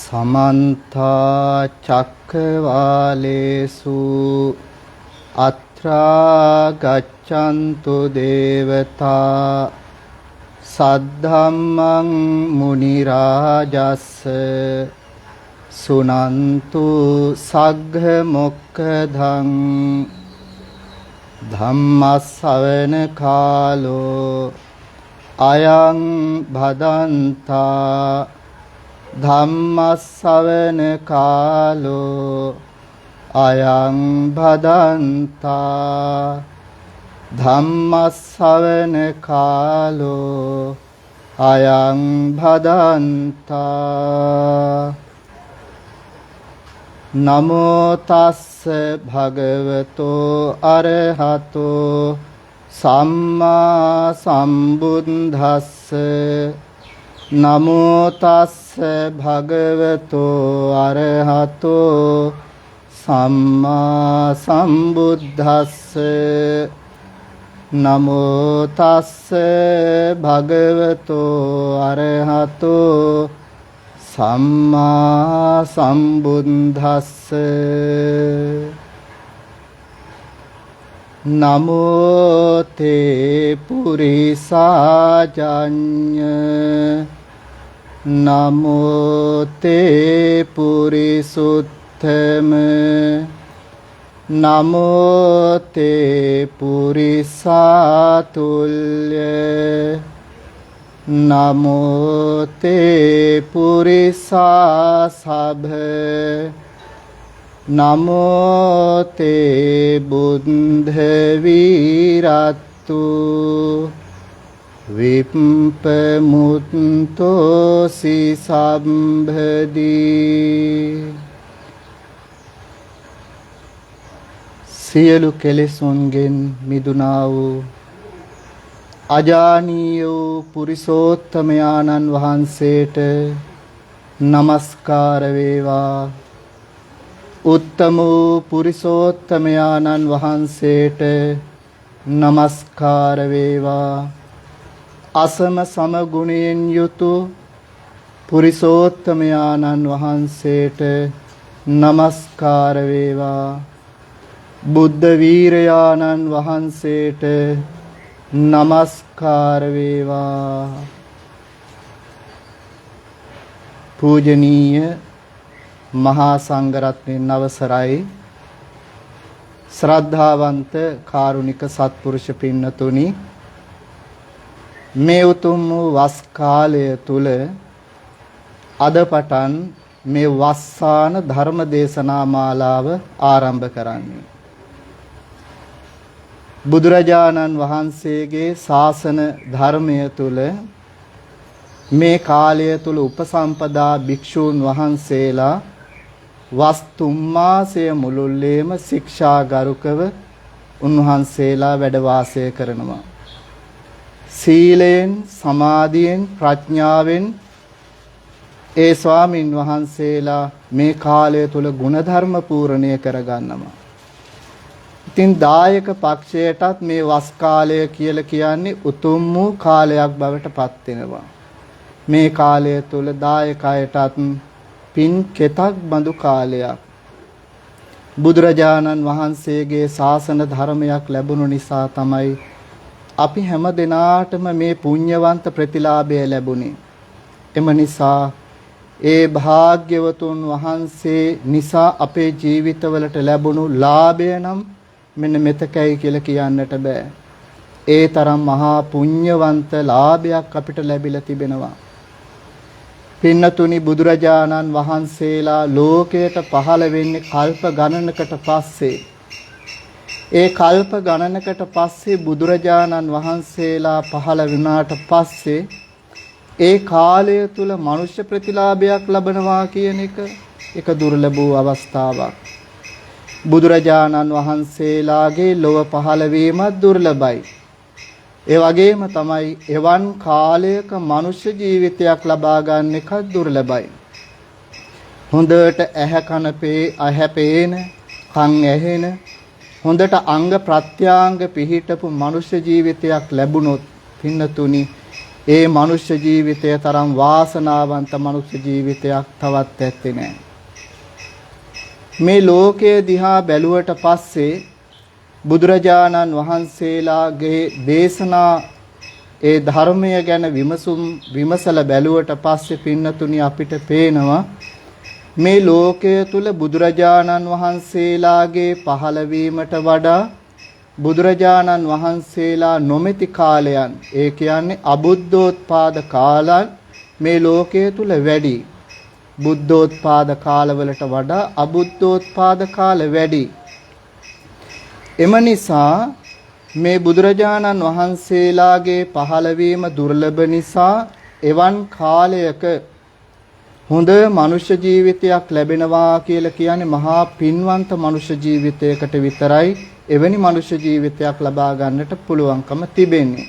समन्ता चक्रवालेषु अत्रा गच्छन्तु देवता सद्धम्मं मुनिराजस्स सुनन्तु सग्घ मोक्खदं धम्मස්සවන කාලෝ අයං භදන්තා ධම්මස්සවන කාලෝ අයං භදන්තා ධම්මස්සවන කාලෝ අයං භදන්තා නමෝ තස්ස භගවතෝ අරහතෝ සම්මා සම්බුද්දස්ස නමෝ තස්ස භගවතෝ අරහතෝ සම්මා සම්බුද්දස්ස නමෝ තස්ස භගවතෝ අරහතෝ සම්මා සම්බුද්දස්ස නමෝ තේ පුරිසාජඤ්ඤ නමෝ තේ පුරිසුත්තම නමෝ තේ පුරිසාතුල්‍ය නමෝ තේ පුරිසා සභ නමෝ තේ බුද්ධ වීරත්තු විප්පමුත්තෝ සිසම්භදී සියලු කෙලෙසුන්ගෙන් මිදුණා වූ අජානීය වූ පුරිසෝත්තමයාණන් වහන්සේට නමස්කාර වේවා. උත්තම වූ පුරිසෝත්තමයාණන් වහන්සේට නමස්කාර වේවා. අසම සම ගුණයෙන් යුතු පුරිසෝත්තමයාණන් වහන්සේට නමස්කාර වේවා. බුද්ධ වීරයාණන් වහන්සේට නමස්කාර වේවා. පූජනීය මහා සංඝරත්නයන් අවසරයි. ශ්‍රද්ධාවන්ත කාරුණික සත්පුරුෂ පින්නතුනි, මේ උතුම් වූ වස් කාලය තුල අද පටන් මේ වස්සාන ධර්ම දේශනා මාලාව ආරම්භ කරන්නේ. බුදුරජාණන් වහන්සේගේ ශාසන ධර්මය තුල මේ කාලය තුල උපසම්පදා භික්ෂූන් වහන්සේලා වස් 3 මාසය මුළුල්ලේම ශික්ෂාගරුකව උන්වහන්සේලා වැඩ වාසය කරනවා. සීලයෙන්, සමාධියෙන්, ප්‍රඥාවෙන් ඒ ස්වාමින් වහන්සේලා මේ කාලය තුල ගුණධර්ම පූර්ණණය කරගන්නවා. ඉතින් දායක පක්ෂයටත් මේ වස් කාලය කියලා කියන්නේ උතුම් වූ කාලයක් බවට පත් වෙනවා. මේ කාලය තුල දායකයටත් පින් කෙතක් බඳු කාලයක්. බුදුරජාණන් වහන්සේගේ ශාසන ධර්මයක් ලැබුණු නිසා තමයි අපි හැම දිනාටම මේ පුණ්‍යවන්ත ප්‍රතිලාභය ලැබුණේ. එම නිසා ඒ භාග්‍යවතුන් වහන්සේ නිසා අපේ ජීවිතවලට ලැබුණු ලාභය නම් මෙන්න මෙතකයි කියලා කියන්නට බෑ. ඒ තරම් මහා පුණ්‍යවන්ත ලාභයක් අපිට ලැබිලා තිබෙනවා. පින්නතුනි, බුදුරජාණන් වහන්සේලා ලෝකයට පහළ වෙන්නේ කල්ප ගණනකට පස්සේ. ඒ කල්ප ගණනකට පස්සේ බුදුරජාණන් වහන්සේලා පහළ වුණාට පස්සේ ඒ කාලය තුල මනුෂ්‍ය ප්‍රතිලාභයක් ලබනවා කියන එක දුර්ලභ වූ අවස්ථාවක්. බුදුරජාණන් වහන්සේලාගේ ලොව පහළ වීමත් දුර්ලභයි. ඒ වගේම තමයි එවන් කාලයක මනුෂ්‍ය ජීවිතයක් ලබා ගන්න එකත් දුර්ලභයි. හොඳට ඇහැ පේන, කන් ඇහෙන, හොඳට අංග ප්‍රත්‍යාංග පිහිටපු මනුෂ්‍ය ජීවිතයක් ලැබුණොත් පින්නතුනි ඒ මනුෂ්‍ය ජීවිතය තරම් වාසනාවන්ත මනුෂ්‍ය ජීවිතයක් තවත් ඇත්තේ නැහැ. මේ ලෝකයේ දිහා බැලුවට පස්සේ බුදුරජාණන් වහන්සේලාගේ දේශනා ඒ ධර්මය ගැන විමසලා බැලුවට පස්සේ පින්නතුනි අපිට පේනවා මේ ලෝකය තුල බුදුරජාණන් වහන්සේලාගේ පහළවීමට වඩා බුදුරජාණන් වහන්සේලා නොමැති කාලයන් ඒ කියන්නේ අබුද්ධෝත්පාද කාලයන් මේ ලෝකයේ තුල වැඩි. බුද්ධෝත්පාද කාලවලට වඩා අබුද්ධෝත්පාද කාල වැඩි. එම නිසා මේ බුදුරජාණන් වහන්සේලාගේ පහළවීම දුර්ලභ නිසා එවන් කාලයක හොඳ මනුෂ්‍ය ජීවිතයක් ලැබෙනවා කියලා කියන්නේ මහා පින්වන්ත මනුෂ්‍ය ජීවිතයකට විතරයි එවැනි මනුෂ්‍ය ජීවිතයක් ලබා ගන්නට පුළුවන්කම තිබෙන්නේ.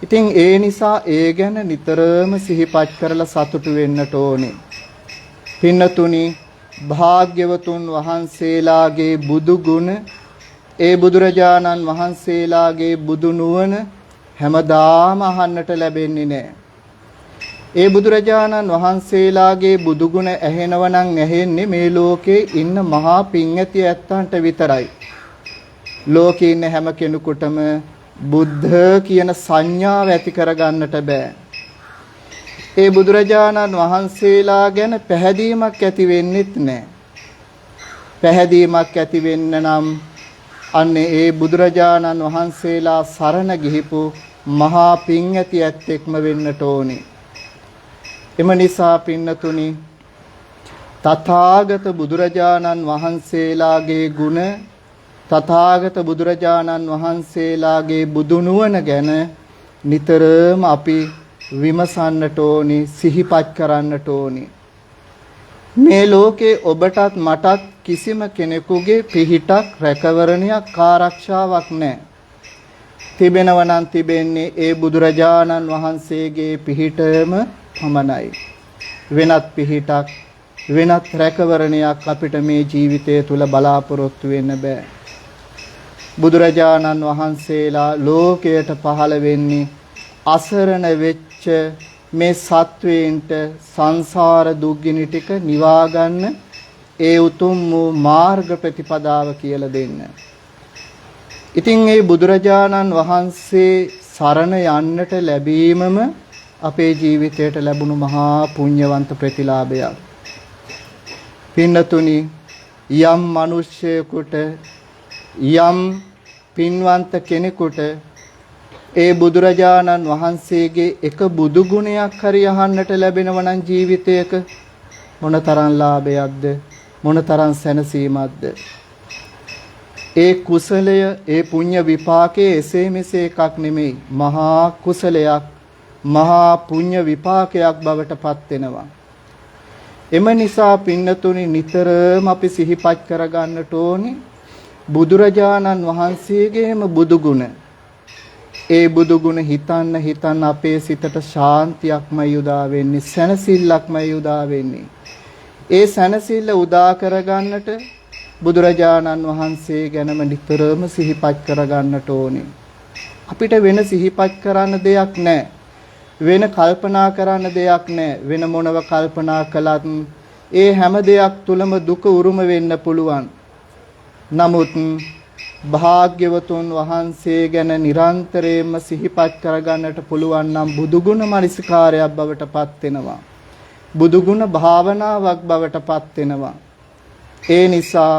ඉතින් ඒ නිසා ඒ ගැන නිතරම සිහිපත් කරලා සතුටු වෙන්නට ඕනේ. පින්නතුනි භාග්‍යවතුන් වහන්සේලාගේ බුදු ගුණ ඒ බුදුරජාණන් වහන්සේලාගේ බුදු නුවණ හැමදාම අහන්නට ලැබෙන්නේ නැහැ. ඒ බුදුරජාණන් වහන්සේලාගේ බුදු ගුණ ඇහෙනව නම් ඇහෙන්නේ මේ ලෝකේ ඉන්න මහා පින් ඇති ඇත්තන්ට විතරයි. ලෝකේ ඉන්න හැම කෙනෙකුටම බුද්ධ කියන සංඥාව ඇති කරගන්නට බෑ. ඒ බුදුරජාණන් වහන්සේලා ගැන පැහැදීමක් ඇති වෙන්නෙත් නැහැ. පැහැදීමක් ඇති වෙන්න නම් අන්නේ ඒ බුදුරජාණන් වහන්සේලා සරණ ගිහිපු මහා පින් ඇති ඇත්තෙක්ම වෙන්නට ඕනේ. එම නිසා පින්නතුනි තථාගත බුදුරජාණන් වහන්සේලාගේ ගුණ තථාගත බුදුරජාණන් වහන්සේලාගේ බුදු නුවණ ගැන නිතරම අපි විමසන්නට ඕනි, සිහිපත් කරන්නට ඕනි. මේ ලෝකේ ඔබටත් මටත් කිසිම කෙනෙකුගේ පිහිටක් රැකවරණයක් ආරක්ෂාවක් නැහැ. තිබෙනවා නම් තිබෙන්නේ ඒ බුදුරජාණන් වහන්සේගේ පිහිටම පමණයි. වෙනත් පිහිටක් වෙනත් රැකවරණයක් අපිට මේ ජීවිතය තුල බලාපොරොත්තු වෙන්න බෑ. බුදුරජාණන් වහන්සේලා ලෝකයට පහළ වෙන්නේ අසරණ වෙච්ච මේ සත්වයින්ට සංසාර දුක්ගිනි ටික නිවා ගන්න ඒ උතුම් වූ මාර්ග ප්‍රතිපදාව කියලා දෙන්න. ඉතින් මේ බුදුරජාණන් වහන්සේ සරණ යන්නට ලැබීමම අපේ ජීවිතයට ලැබුණු මහා පුණ්‍යවන්ත ප්‍රතිලාභයක්. පින්නතුනි යම් මිනිසෙකුට යම් පින්වන්ත කෙනෙකුට ඒ බුදුරජාණන් වහන්සේගේ එක බුදු ගුණයක් හරි අහන්නට ලැබෙනවා නම් ජීවිතයක මොනතරම් ලාභයක්ද මොනතරම් සැනසීමක්ද. ඒ කුසලය ඒ පුණ්‍ය විපාකයේ එසේ මෙසේ එකක් නෙමෙයි, මහා කුසලයක් මහා පුණ්‍ය විපාකයක් බවට පත් වෙනවා. එම නිසා පින්නතුනි නිතරම අපි සිහිපත් කරගන්නට ඕනේ බුදුරජාණන් වහන්සේගේම බුදු ගුණ. ඒ බුදු ගුණ හිතන්න අපේ සිතට ශාන්තියක්මයි උදා වෙන්නේ, සැනසෙල්ලක්මයි උදා වෙන්නේ. ඒ සැනසෙල්ල උදා කරගන්නට බුදුරජාණන් වහන්සේ ගැනම නිතරම සිහිපත් කරගන්නට ඕනේ. අපිට වෙන සිහිපත් කරන්න දෙයක් නැහැ. වෙන කල්පනා කරන්න දෙයක් නැහැ. වෙන මොනව කල්පනා කළත් ඒ හැම දෙයක් තුලම දුක උරුම වෙන්න පුළුවන්. නමුත් භාග්‍යවතුන් වහන්සේ ගැන නිරන්තරයෙන්ම සිහිපත් කරගන්නට පුළුවන් නම් බුදුගුණ මනසිකාරයක් බවට පත් වෙනවා. බුදුගුණ භාවනාවක් බවට පත් වෙනවා. ඒ නිසා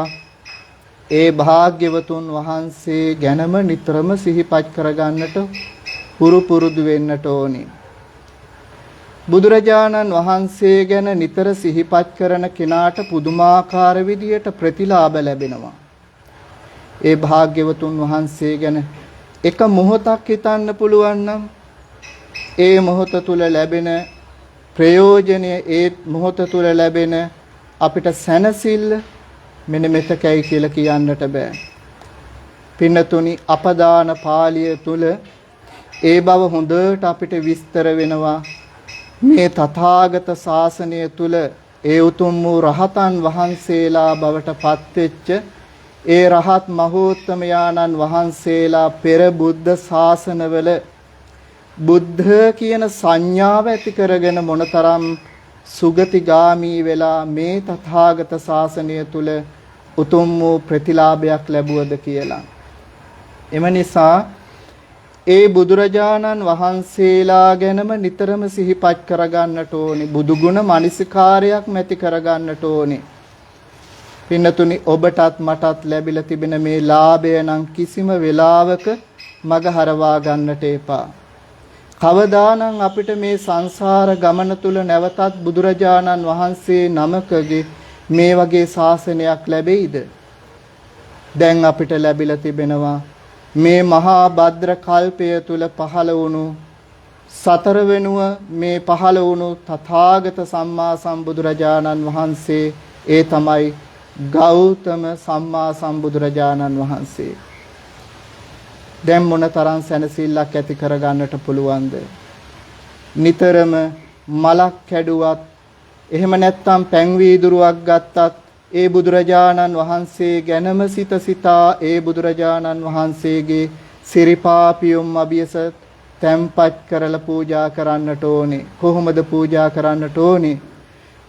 ඒ භාග්‍යවතුන් වහන්සේ ගැනම නිතරම සිහිපත් කරගන්නට පුරුදු වෙන්නට ඕනේ. බුදුරජාණන් වහන්සේ ගැන නිතර සිහිපත් කරන කෙනාට පුදුමාකාර විදියට ප්‍රතිලාභ ලැබෙනවා. ඒ භාග්‍යවතුන් වහන්සේ ගැන එක මොහොතක් හිතන්න පුළුවන් නම් ඒ මොහොත තුල ලැබෙන ප්‍රයෝජනය, ඒ මොහොත තුල ලැබෙන අපිට සැනසෙල්ල මෙන්න මෙතකයි කියලා කියන්නට බෑ. පින්නතුනි අපදාන පාළිය තුල ඒ බව හොඳට අපිට විස්තර වෙනවා. මේ තථාගත ශාසනය තුල ඒ උතුම් වූ රහතන් වහන්සේලා බවට පත්වෙච්ච ඒ රහත් මහෝත්තමයාණන් වහන්සේලා පෙර බුද්ධ ශාසනවල බුද්ධ කියන සංඥාව ඇති කරගෙන මොනතරම් සුගතිගාමී වෙලා මේ තථාගත ශාසනය තුල උතුම් වූ ප්‍රතිලාභයක් ලැබුවද කියලා. එම නිසා ඒ බුදුරජාණන් වහන්සේලා ගැනම නිතරම සිහිපත් කරගන්නට ඕනේ. බුදු ගුණ මානසිකාරයක් ඇති කරගන්නට ඕනේ. පින්නතුනි, ඔබටත් මටත් ලැබිලා තිබෙන මේ ලාභය නම් කිසිම වෙලාවක මග හරවා ගන්නට එපා. කවදානම් අපිට මේ සංසාර ගමන තුල නැවතත් බුදුරජාණන් වහන්සේ නමකගේ මේ වගේ ශාසනයක් ලැබෙයිද? දැන් අපිට ලැබිලා තිබෙනවා මේ මහා භද්‍ර කල්පය තුල පහළ වුණු සතර වෙනුව මේ පහළ වුණු තථාගත සම්මා සම්බුදුරජාණන් වහන්සේ, ඒ තමයි ගෞතම සම්මා සම්බුදුරජාණන් වහන්සේ. දැන් මොනතරම් සැනසෙල්ලක් ඇති කරගන්නට පුළුවන්ද? නිතරම මලක් කැඩුවත්, එහෙම නැත්නම් පැන් වීදුරුවක් ගත්තත් ඒ බුදුරජාණන් වහන්සේ ගැනම සිත සිතා ඒ බුදුරජාණන් වහන්සේගේ සිරිපාපියුම් අභියස තැම්පත් කරලා පූජා කරන්නට ඕනේ. කොහොමද පූජා කරන්නට ඕනේ?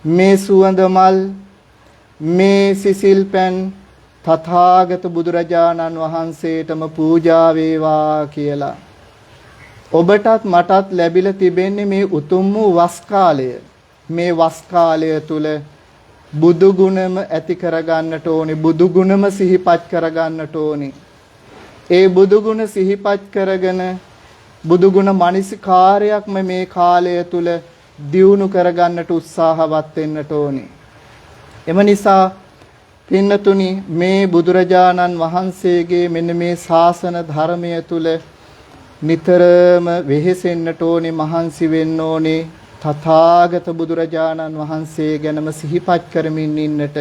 මේ සුවඳ මල්, මේ සිසිල් පැන් තථාගත බුදුරජාණන් වහන්සේටම පූජා වේවා කියලා. ඔබටත් මටත් ලැබිලා තිබෙන්නේ මේ උතුම් වූ වස් කාලය. මේ වස් කාලය තුල බුදු ගුණම ඇති කරගන්නට ඕනේ. බුදු ගුණම සිහිපත් කරගන්නට ඕනේ. ඒ බුදු ගුණ සිහිපත් කරගෙන බුදු ගුණ මානසිකාරයක්ම මේ කාලය තුල දියුණු කරගන්නට උත්සාහවත් වෙන්නට ඕනේ. එම නිසා පින්නතුනි, මේ බුදුරජාණන් වහන්සේගේ මෙන්න මේ ශාසන ධර්මය තුල නිතරම වෙහෙසෙන්නට ඕනේ, මහන්සි වෙන්න ඕනේ. තථාගත බුදුරජාණන් වහන්සේ ගැනම සිහිපත් කරමින් ඉන්නට.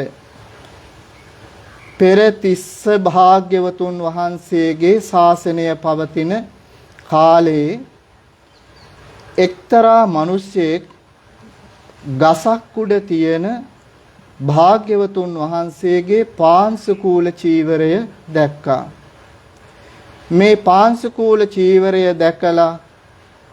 පෙර තිස්ස භාග්‍යවතුන් වහන්සේගේ ශාසනය පවතින කාලේ එක්තරා මිනිසෙක් ගසක් උඩ තියෙන භාග්‍යවතුන් වහන්සේගේ පාංශුකූල චීවරය දැක්කා. මේ පාංශුකූල චීවරය දැකලා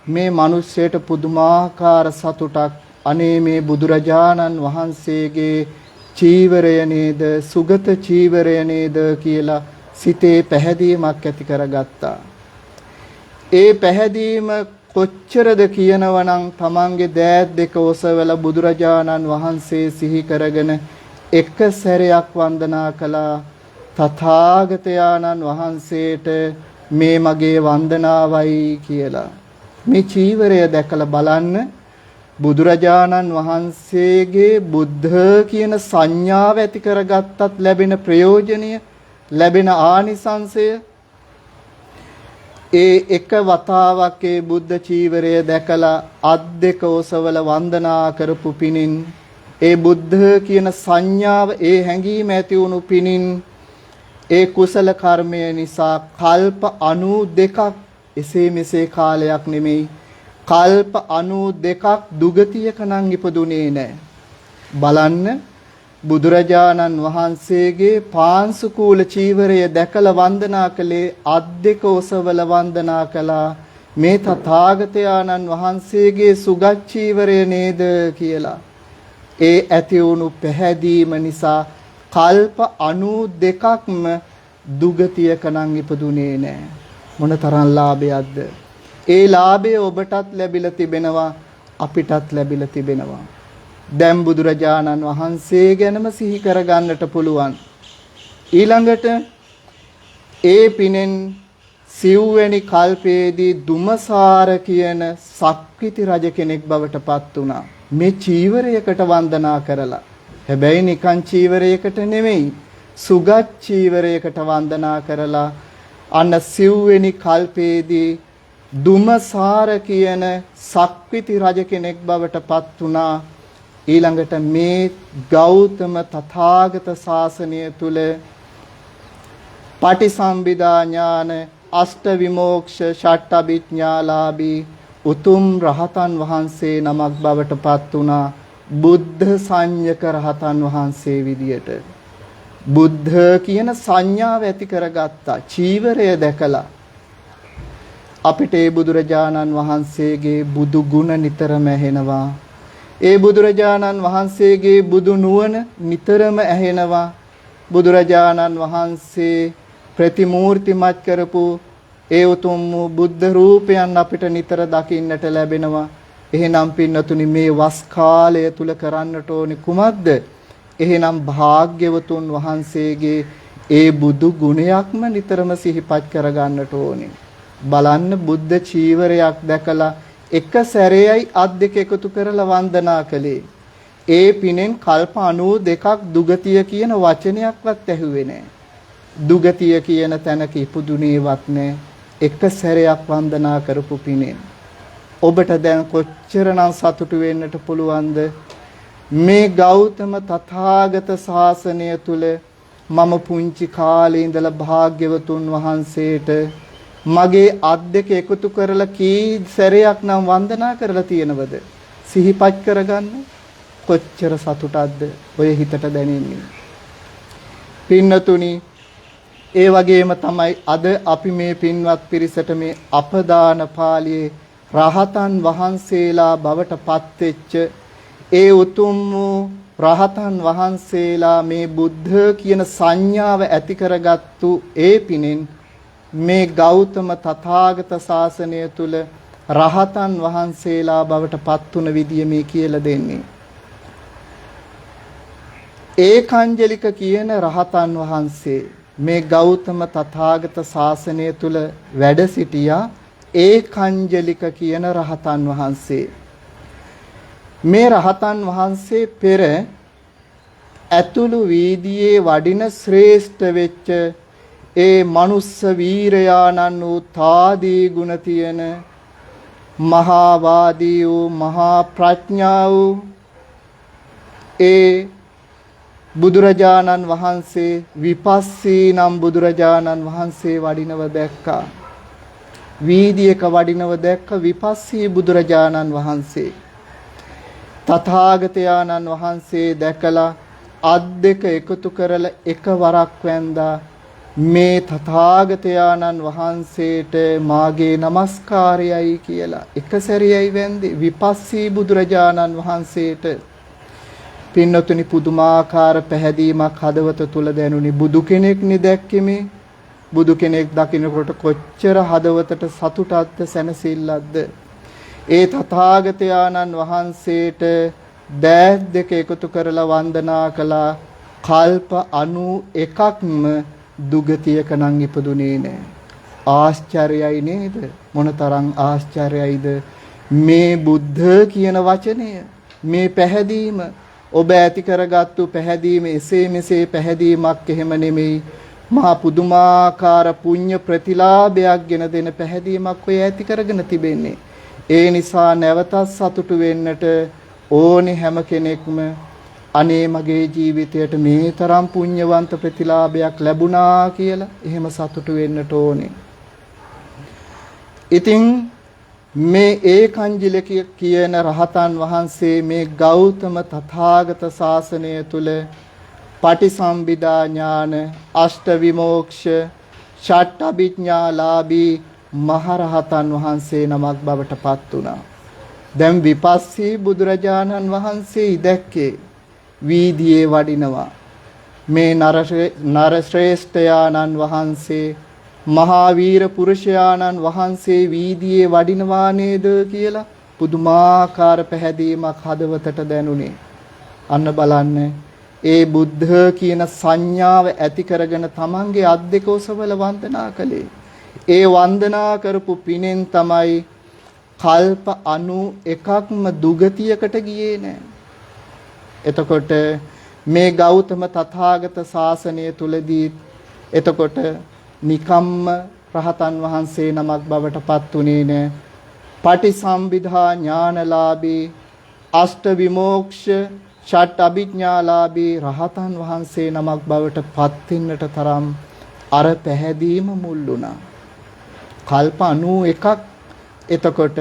මේ මිනිස්සෙට පුදුමාකාර සතුටක්. අනේ මේ බුදුරජාණන් වහන්සේගේ චීවරය නේද, සුගත චීවරය නේද කියලා සිතේ පැහැදීමක් ඇති කරගත්තා. ඒ පැහැදීම කොච්චරද කියනවනම් තමන්ගේ දෑත් දෙක ඔසවලා බුදුරජාණන් වහන්සේ සිහි කරගෙන එක සැරයක් වන්දනා කළා. තථාගතයන්න් වහන්සේට මේ මගේ වන්දනාවයි කියලා. මේ චීවරය දැකලා බලන්න, බුදුරජාණන් වහන්සේගේ බුද්ධ කියන සංඥාව ඇති කරගත්තත් ලැබෙන ප්‍රයෝජනය, ලැබෙන ආනිසංසය. ඒ එක වතාවක් ඒ බුද්ධ චීවරය දැකලා අත් දෙක ඔසවලා වන්දනා කරපු පිණින්, ඒ බුද්ධ කියන සංඥාව, ඒ හැඟීම ඇති වුණු පිණින්, ඒ කුසල කර්මය නිසා කල්ප 92ක්, එසේ මෙසේ කාලයක් නෙමෙයි, කල්ප 92ක් දුගතියක නම් ඉපදුනේ නැහැ. බලන්න, බුදුරජාණන් වහන්සේගේ පාංශුකූල චීවරය දැකලා වන්දනා කළේ, අත් දෙක ඔසවලා වන්දනා කළා මේ තථාගතයන්න් වහන්සේගේ සුගත චීවරය නේද කියලා. ඒ ඇති වුණු පැහැදීම නිසා කල්ප 92ක්ම දුගතියක නම් ඉපදුනේ නැහැ. මොනතරම් ලාභයක්ද? ඒ ලාභය ඔබටත් ලැබිලා තිබෙනවා, අපිටත් ලැබිලා තිබෙනවා. දැන් බුදුරජාණන් වහන්සේ ගැනම සිහි කරගන්නට පුළුවන්. ඊළඟට ඒ පිනෙන් සිව්වැනි කල්පයේදී දුමසාර කියන සක්විති රජ කෙනෙක් බවට පත් වුණා. මේ චීවරයකට වන්දනා කරලා. හැබැයි නිකන් චීවරයකට නෙමෙයි, සුගත චීවරයකට වන්දනා කරලා අන්න සිව්වැනි කල්පයේදී දුමසාර කියන සක්විති රජ කෙනෙක් බවට පත් වුණා. ඊළඟට මේ ගෞතම තථාගත ශාසනය තුල පටිසම්භිදා ඥාන, අෂ්ට විමෝක්ෂ, ෂට්ඨ අභිඥාලාභී උතුම් රහතන් වහන්සේ නමක් බවට පත් වුණා. බුද්ධ සංඥක රහතන් වහන්සේ විදියට බුද්ධ කියන සංඥාව ඇති කරගත්තා චීවරය දැකලා. අපිට ඒ බුදුරජාණන් වහන්සේගේ බුදු ගුණ නිතරම ඇහෙනවා. ඒ බුදුරජාණන් වහන්සේගේ බුදු නුවණ නිතරම ඇහෙනවා. බුදුරජාණන් වහන්සේ ප්‍රතිමූර්තිමත් කරපු ඒ උතුම් බුද්ධ රූපයන් අපිට නිතර දකින්නට ලැබෙනවා. එහෙනම් පින්නතුනි මේ වස් කාලය තුල කරන්නට ඕනි කුමක්ද? එහෙනම් භාග්‍යවතුන් වහන්සේගේ ඒ බුදු ගුණයක්ම නිතරම සිහිපත් කරගන්නට ඕනේ. බලන්න බුද්ධ චීවරයක් දැකලා එක සැරේයි අත් දෙක එකතු කරලා වන්දනා කළේ. ඒ පිනෙන් කල්ප 92ක් දුගතිය කියන වචනයක්වත් ඇහුවේ නැහැ. දුගතිය කියන තැනක ඉපදුනේවත් නැහැ. එක සැරයක් වන්දනා කරපු පිනෙන්. ඔබට දැන් කොච්චරනම් සතුටු වෙන්නට පුළුවන්ද? මේ ගෞතම තථාගත ශාසනය තුල මම පුංචි කාලේ ඉඳලා භාග්‍යවතුන් වහන්සේට මගේ අත් දෙක එකතු කරලා කී සැරයක් නම් වන්දනා කරලා තියෙනවද? සිහිපත් කරගන්න කොච්චර සතුටක්ද ඔය හිතට දැනෙන්නේ. පින්නතුනි, ඒ වගේම තමයි අද අපි මේ පින්වත් පිරිසට මේ අපදාන පාළියේ රහතන් වහන්සේලා බවට පත්වෙච්ච ඒ උතුම් රහතන් වහන්සේලා මේ බුද්ධ කියන සංඥාව ඇති කරගත්තු ඒ පිනෙන් මේ ගෞතම තථාගත ශාසනය තුල රහතන් වහන්සේලා බවට පත්තුන විදිය මේ කියලා දෙන්නේ. ඒකාංජලික කියන රහතන් වහන්සේ මේ ගෞතම තථාගත ශාසනය තුල වැඩ සිටියා. ඒකාංජලික කියන රහතන් වහන්සේ, මේ රහතන් වහන්සේ පෙර ඇතුළු වීදියේ වඩින ශ්‍රේෂ්ඨ වෙච්ච ඒ මනුස්ස වීරයාණන් වූ තාදී ගුණ තියෙන මහා වාදී වූ මහා ප්‍රඥා වූ ඒ බුදුරජාණන් වහන්සේ විපස්සී නම් බුදුරජාණන් වහන්සේ වඩිනව දැක්කා. වීදියක වඩිනව දැක්ක විපස්සී බුදුරජාණන් වහන්සේ. තථාගතයන්න් වහන්සේ දැකලා අත් දෙක එකතු කරලා එකවරක් වැන්දා. මේ තථාගතයන්න් වහන්සේට මාගේ নমස්කාරයයි කියලා එක සැරේයි වැන්දේ විපස්සී බුදුරජාණන් වහන්සේට. පින්නතුනි, පුදුමාකාර පැහැදීමක් හදවත තුල දැනුනි. බුදු කෙනෙක් නිදැක්කේ මේ. බුදු කෙනෙක් දකින්නකොට කොච්චර හදවතට සතුටක්ද සැනසෙල්ලක්ද. ඒ තථාගතයන්න් වහන්සේට දෑත් දෙක එකතු කරලා වන්දනා කළා. කල්ප 91ක්ම දුගතියක නම් ඉපදුනේ නැහැ. ආශ්චර්යයි නේද? මොනතරම් ආශ්චර්යයිද මේ බුද්ධ කියන වචනය, මේ පැහැදීම. ඔබ ඇති කරගත්තු පැහැදීම එසේ මෙසේ පැහැදීමක් එහෙම නෙමෙයි. මහා පුදුමාකාර පුණ්‍ය ප්‍රතිලාභයක් ගෙන දෙන පැහැදීමක් ඔය ඇති කරගෙන තිබෙන්නේ. ඒ නිසා නැවතත් සතුටු වෙන්නට ඕනේ හැම කෙනෙක්ම. අනේ මගේ ජීවිතයට මේ තරම් පුණ්‍යවන්ත ප්‍රතිලාභයක් ලැබුණා කියලා එහෙම සතුටු වෙන්නට ඕනේ. ඉතින් මේ ඒකංජලික කියන රහතන් වහන්සේ මේ ගෞතම තථාගත ශාසනය තුල පටිසම්භිදා ඥාන, අෂ්ට විමෝක්ෂ, ෂට් අභිඥාලාභී මහරහතන් වහන්සේ නමක් බවට පත් වුණා. දැන් විපස්සී බුදුරජාණන් වහන්සේ දැක්කේ වීදියේ වඩිනවා. මේ නර ශ්‍රේෂ්ඨයාණන් වහන්සේ මහා වීර පුරුෂයාණන් වහන්සේ වීදියේ වඩිනවා නේද කියලා පුදුමාකාර පැහැදීමක් හදවතට දැනුනේ. අන්න බලන්න, ඒ බුද්ධ කියන සංඥාව ඇති කරගෙන තමන්ගේ අත් දෙක ඔසවල වන්දනා කළේ. ඒ වන්දනා කරපු පිනෙන් තමයි කල්ප 91ක්ම දුගතියකට ගියේ නෑ. එතකොට මේ ගෞතම තථාගත ශාසනය තුලදී එතකොට නිකම්ම රහතන් වහන්සේ නමක් බවට පත් උනේ නෑ. පටිසම්භිදා ඥානලාභී, අෂ්ට විමෝක්ෂ, ෂට් අභිඥාලාභී රහතන් වහන්සේ නමක් බවට පත් වෙන්නට තරම් අර පැහැදීම මුල් වුණා. කල්ප 91ක් එතකොට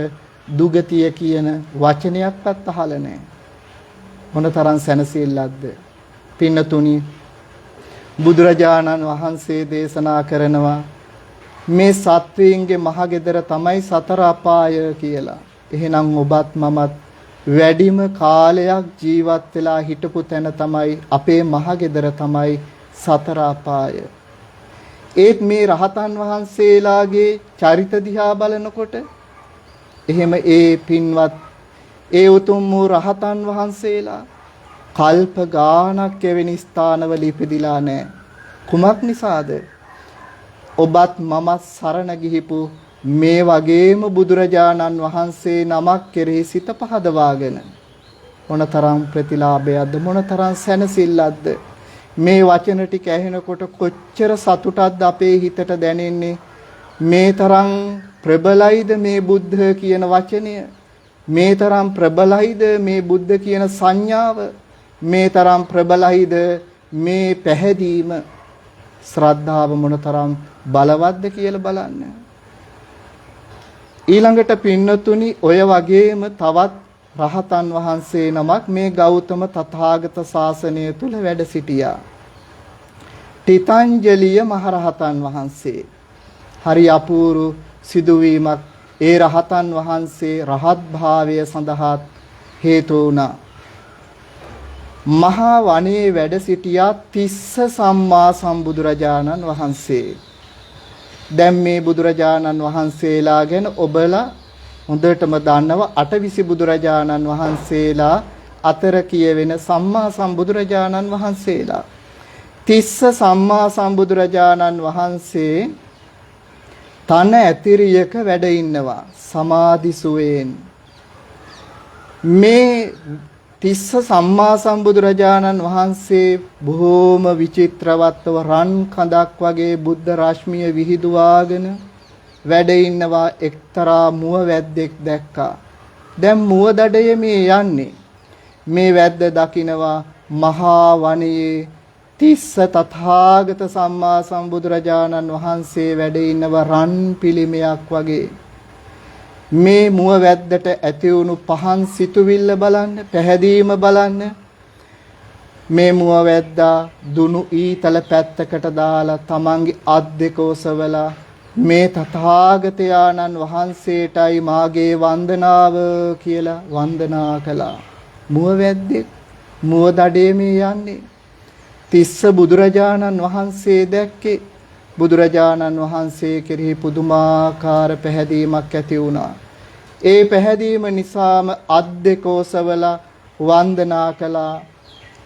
දුගතිය කියන වචනයක්වත් අහලා නැහැ. මොනතරම් සැනසෙල්ලක්ද පින්නතුනි. බුදුරජාණන් වහන්සේ දේශනා කරනවා මේ සත්වයින්ගේ මහගෙදර තමයි සතර අපාය කියලා. එහෙනම් ඔබත් මමත් වැඩිම කාලයක් ජීවත් වෙලා හිටපු තැන තමයි අපේ මහගෙදර තමයි සතර අපාය. ඒත් මේ රහතන් වහන්සේලාගේ චරිත දිහා බලනකොට එහෙම ඒ පින්වත් ඒ උතුම් වූ රහතන් වහන්සේලා කල්ප ගානක් එවැනි ස්ථානවල ඉපදිලා නැහැ. කුමක් නිසාද? ඔබත් මමත් සරණ ගිහිපු මේ වගේම බුදුරජාණන් වහන්සේ නමක් කෙරෙහි සිත පහදවාගෙන මොනතරම් ප්‍රතිලාභයක්ද මොනතරම් සැනසෙල්ලක්ද මේ වචන ටික ඇහෙනකොට කොච්චර සතුටක්ද අපේ හිතට දැනෙන්නේ. මේ තරම් ප්‍රබලයිද මේ බුද්ධ කියන වචනය, මේ තරම් ප්‍රබලයිද මේ බුද්ධ කියන සංඥාව, මේ තරම් ප්‍රබලයිද මේ පැහැදීම, ශ්‍රද්ධාව මොනතරම් බලවත්ද කියලා බලන්න. ඊළඟට පින්නතුනි ඔය වගේම තවත් රහතන් වහන්සේ නමක් මේ ගෞතම තථාගත ශාසනය තුල වැඩ සිටියා. තිතංජලිය මහරහතන් වහන්සේ. හරි අපූර්ව සිදුවීමක්. ඒ රහතන් වහන්සේ රහත් භාවය සඳහා හේතු වුණා. මහා වනයේ වැඩ සිටියා තිස්ස සම්මා සම්බුදුරජාණන් වහන්සේ. දැන් මේ බුදුරජාණන් වහන්සේලා ගැන ඔබලා හොඳටම දන්නව අටවිසි බුදුරජාණන් වහන්සේලා අතර කියවෙන සම්මා සම්බුදුරජාණන් වහන්සේලා. තිස්ස සම්මා සම්බුදුරජාණන් වහන්සේ තන ඇතිරියක වැඩ ඉන්නවා සමාධි සුවයෙන්. මේ තිස්ස සම්මා සම්බුදුරජාණන් වහන්සේ බොහෝම විචිත්‍රවත්ව රන් කඳක් වගේ බුද්ධ රශ්මිය විහිදුවාගෙන වැඩ ඉන්නවා එක්තරා මුව වැද්දෙක් දැක්කා. දැන් මුව දඩයේ මේ යන්නේ. මේ වැද්ද දකිනවා මහා වනයේ තිස්ස තථාගත සම්මා සම්බුදුරජාණන් වහන්සේ වැඩ ඉන්නවා රන් පිළිමයක් වගේ. මේ මුව වැද්දට ඇති වුණු පහන් සිතුවිල්ල බලන්න, පැහැදීම බලන්න. මේ මුව වැද්දා දුනු ඊතල පැත්තකට දාලා තමන්ගේ අත් දෙක ඔසවලා මේ තථාගතයන්න් වහන්සේටයි මාගේ වන්දනාව කියලා වන්දනා කළා. මුව වැද්දෙක් මුව දඩේ මේ යන්නේ. තිස්ස බුදුරජාණන් වහන්සේ දැක්කේ. බුදුරජාණන් වහන්සේ කෙරෙහි පුදුමාකාර පැහැදීමක් ඇති වුණා. ඒ පැහැදීම නිසාම අත් දෙක ඔසවලා වන්දනා කළා.